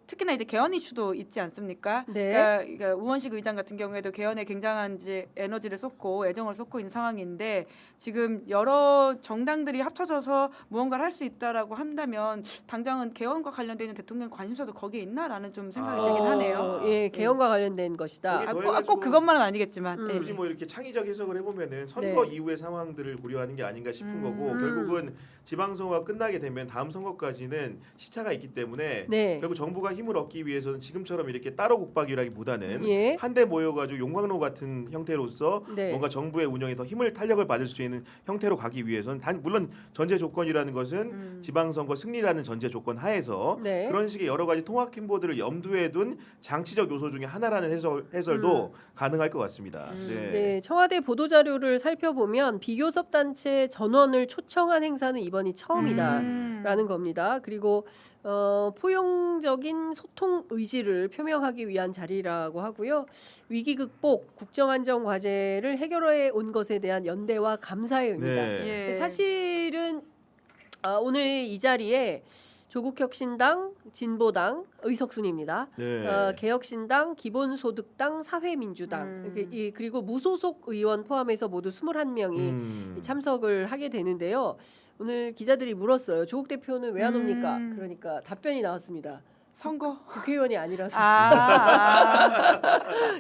특히나 이제 개헌 이슈도 있지 않습니까? 네. 그러니까 우원식 의장 같은 경우에도 개헌에 굉장한 이제 에너지를 쏟고 애정을 쏟고 있는 상황인데 지금 여러 정당들이 합쳐져서 무언가를 할 수 있다라고 한다면 당장은 개헌과 관련돼 있는 대통령 관심사도 거기에 있나라는 좀 생각이 들긴 하네요. 예, 개헌과 관련된 것이다. 거기에 더해가지고 꼭 그것만은 아니겠지만. 예. 굳이 뭐 이렇게 창의적 해석을 해보면은 선거 네. 이후의 상황들을 고려하는 게 아닌가 싶은 거고 결국은 지방선거가 끝나게 되면 다음 선거까지는 시차가 있기 때문에 네. 결국 정부가 힘을 얻기 위해서는 지금처럼 이렇게 따로 국박이라기보다는 예. 한데 모여가지고 용광로 같은 형태로서 네. 뭔가 정부의 운영에 더 힘을 탄력을 받을 수 있는 형태로 가기 위해서는 물론 전제 조건이라는 것은 지방선거 승리라는 전제 조건 하에서 네. 그런 식의 여러 가지 통합 행보들을 염두에 둔 장치적 요소 중에 하나라는 해설도 가능할 것 같습니다. 네, 청와대 보도 자료를 살펴보면 비교섭 단체 전원을 초청한 행사는 이번이 처음이다라는 겁니다. 그리고 포용적인 소통 의지를 표명하기 위한 자리라고 하고요. 위기 극복, 국정안정 과제를 해결해 온 것에 대한 연대와 감사의 의미다. 네. 예. 사실은 오늘 이 자리에 조국혁신당, 진보당, 의석순입니다. 네. 개혁신당, 기본소득당, 사회민주당 그리고 무소속 의원 포함해서 모두 21명이 참석을 하게 되는데요. 오늘 기자들이 물었어요. 조국 대표는 왜 안 옵니까? 그러니까 답변이 나왔습니다. 선거. 국회의원이 아니라서.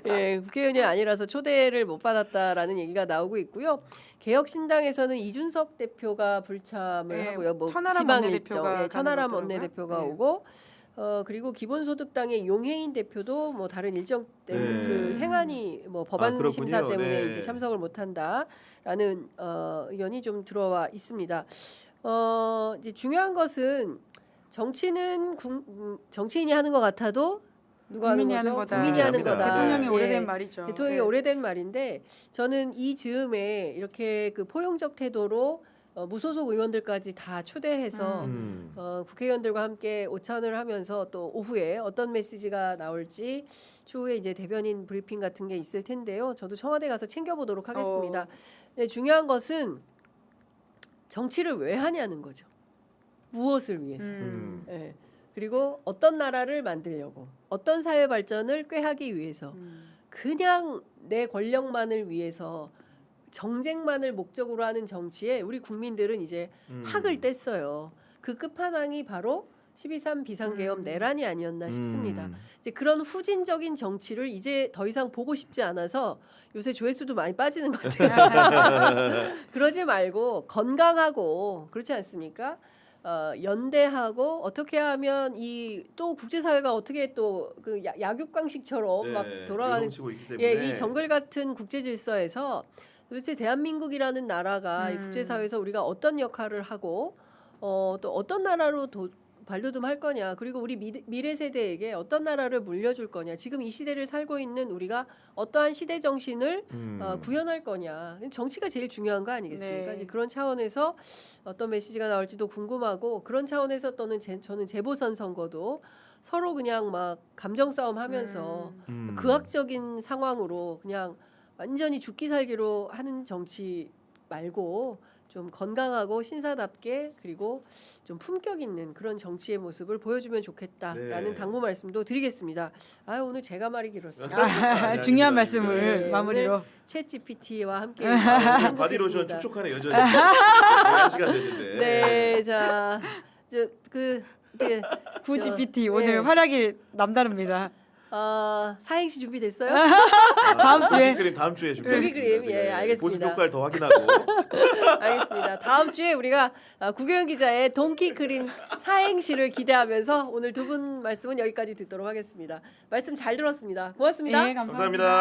예, 국회의원이 아니라서 초대를 못 받았다라는 얘기가 나오고 있고요. 개혁신당에서는 이준석 대표가 불참을 네, 하고요. 뭐 천하람 지방 원내대표가 일정, 천하람 가는 거더라고요. 원내대표가 네. 오고 그리고 기본소득당의 용해인 대표도 뭐 다른 일정 때문에 네. 그 행안위 뭐 법안 그렇군요. 심사 때문에 네. 이제 참석을 못한다라는 의견이 좀 들어와 있습니다. 이제 중요한 것은 정치는 정치인이 하는 것 같아도 누가 국민이 하는 하는 거죠? 거다. 국민이 하는 합니다. 거다. 대통령이 예. 오래된 말이죠. 대통령이 예. 오래된 말인데 저는 이 즈음에 이렇게 그 포용적 태도로 무소속 의원들까지 다 초대해서 국회의원들과 함께 오찬을 하면서 또 오후에 어떤 메시지가 나올지 추후에 이제 대변인 브리핑 같은 게 있을 텐데요. 저도 청와대 가서 챙겨보도록 하겠습니다. 네, 중요한 것은 정치를 왜 하냐는 거죠. 무엇을 위해서. 예. 그리고 어떤 나라를 만들려고, 어떤 사회 발전을 꾀하기 위해서, 그냥 내 권력만을 위해서 정쟁만을 목적으로 하는 정치에 우리 국민들은 이제 학을 뗐어요. 그 끝판왕이 바로 12.3 비상계엄 내란이 아니었나 싶습니다. 이제 그런 후진적인 정치를 이제 더 이상 보고 싶지 않아서 요새 조회수도 많이 빠지는 것 같아요. 그러지 말고 건강하고 그렇지 않습니까? 연대하고 어떻게 하면 이 또 국제사회가 어떻게 또 그 약육강식처럼 막 돌아가는 요동치고 있기 때문에 이 정글 같은 국제 질서에서 도대체 대한민국이라는 나라가 이 국제사회에서 우리가 어떤 역할을 하고 또 어떤 나라로 발돋움할 거냐, 그리고 우리 미래 세대에게 어떤 나라를 물려줄 거냐, 지금 이 시대를 살고 있는 우리가 어떠한 시대 정신을 구현할 거냐, 정치가 제일 중요한 거 아니겠습니까? 네. 이제 그런 차원에서 어떤 메시지가 나올지도 궁금하고, 그런 차원에서 또는 저는 재보선 선거도 서로 그냥 막 감정 싸움 하면서 극악적인 상황으로 그냥 완전히 죽기 살기로 하는 정치 말고 좀 건강하고 신사답게 그리고 좀 품격 있는 그런 정치의 모습을 보여주면 좋겠다라는 네. 당부 말씀도 드리겠습니다. 오늘 제가 말이 길었습니다. 중요한 네. 말씀을 마무리로. 챗 GPT와 함께 바디로션 행복했습니다. 촉촉하네 여전히. 1시간 됐는데. 네, 자, 이제 구 저, GPT 네. 오늘 활약이 남다릅니다. 사행시 준비됐어요? 다음 주에. 그림 다음 주에 준비하겠습니다. 조기 그림, 예, 제가. 알겠습니다. 보습 효과를 더 확인하고. 알겠습니다. 다음 주에 우리가 구교영 기자의 동키 그린 사행시를 기대하면서 오늘 두 분 말씀은 여기까지 듣도록 하겠습니다. 말씀 잘 들었습니다. 고맙습니다. 네, 감사합니다.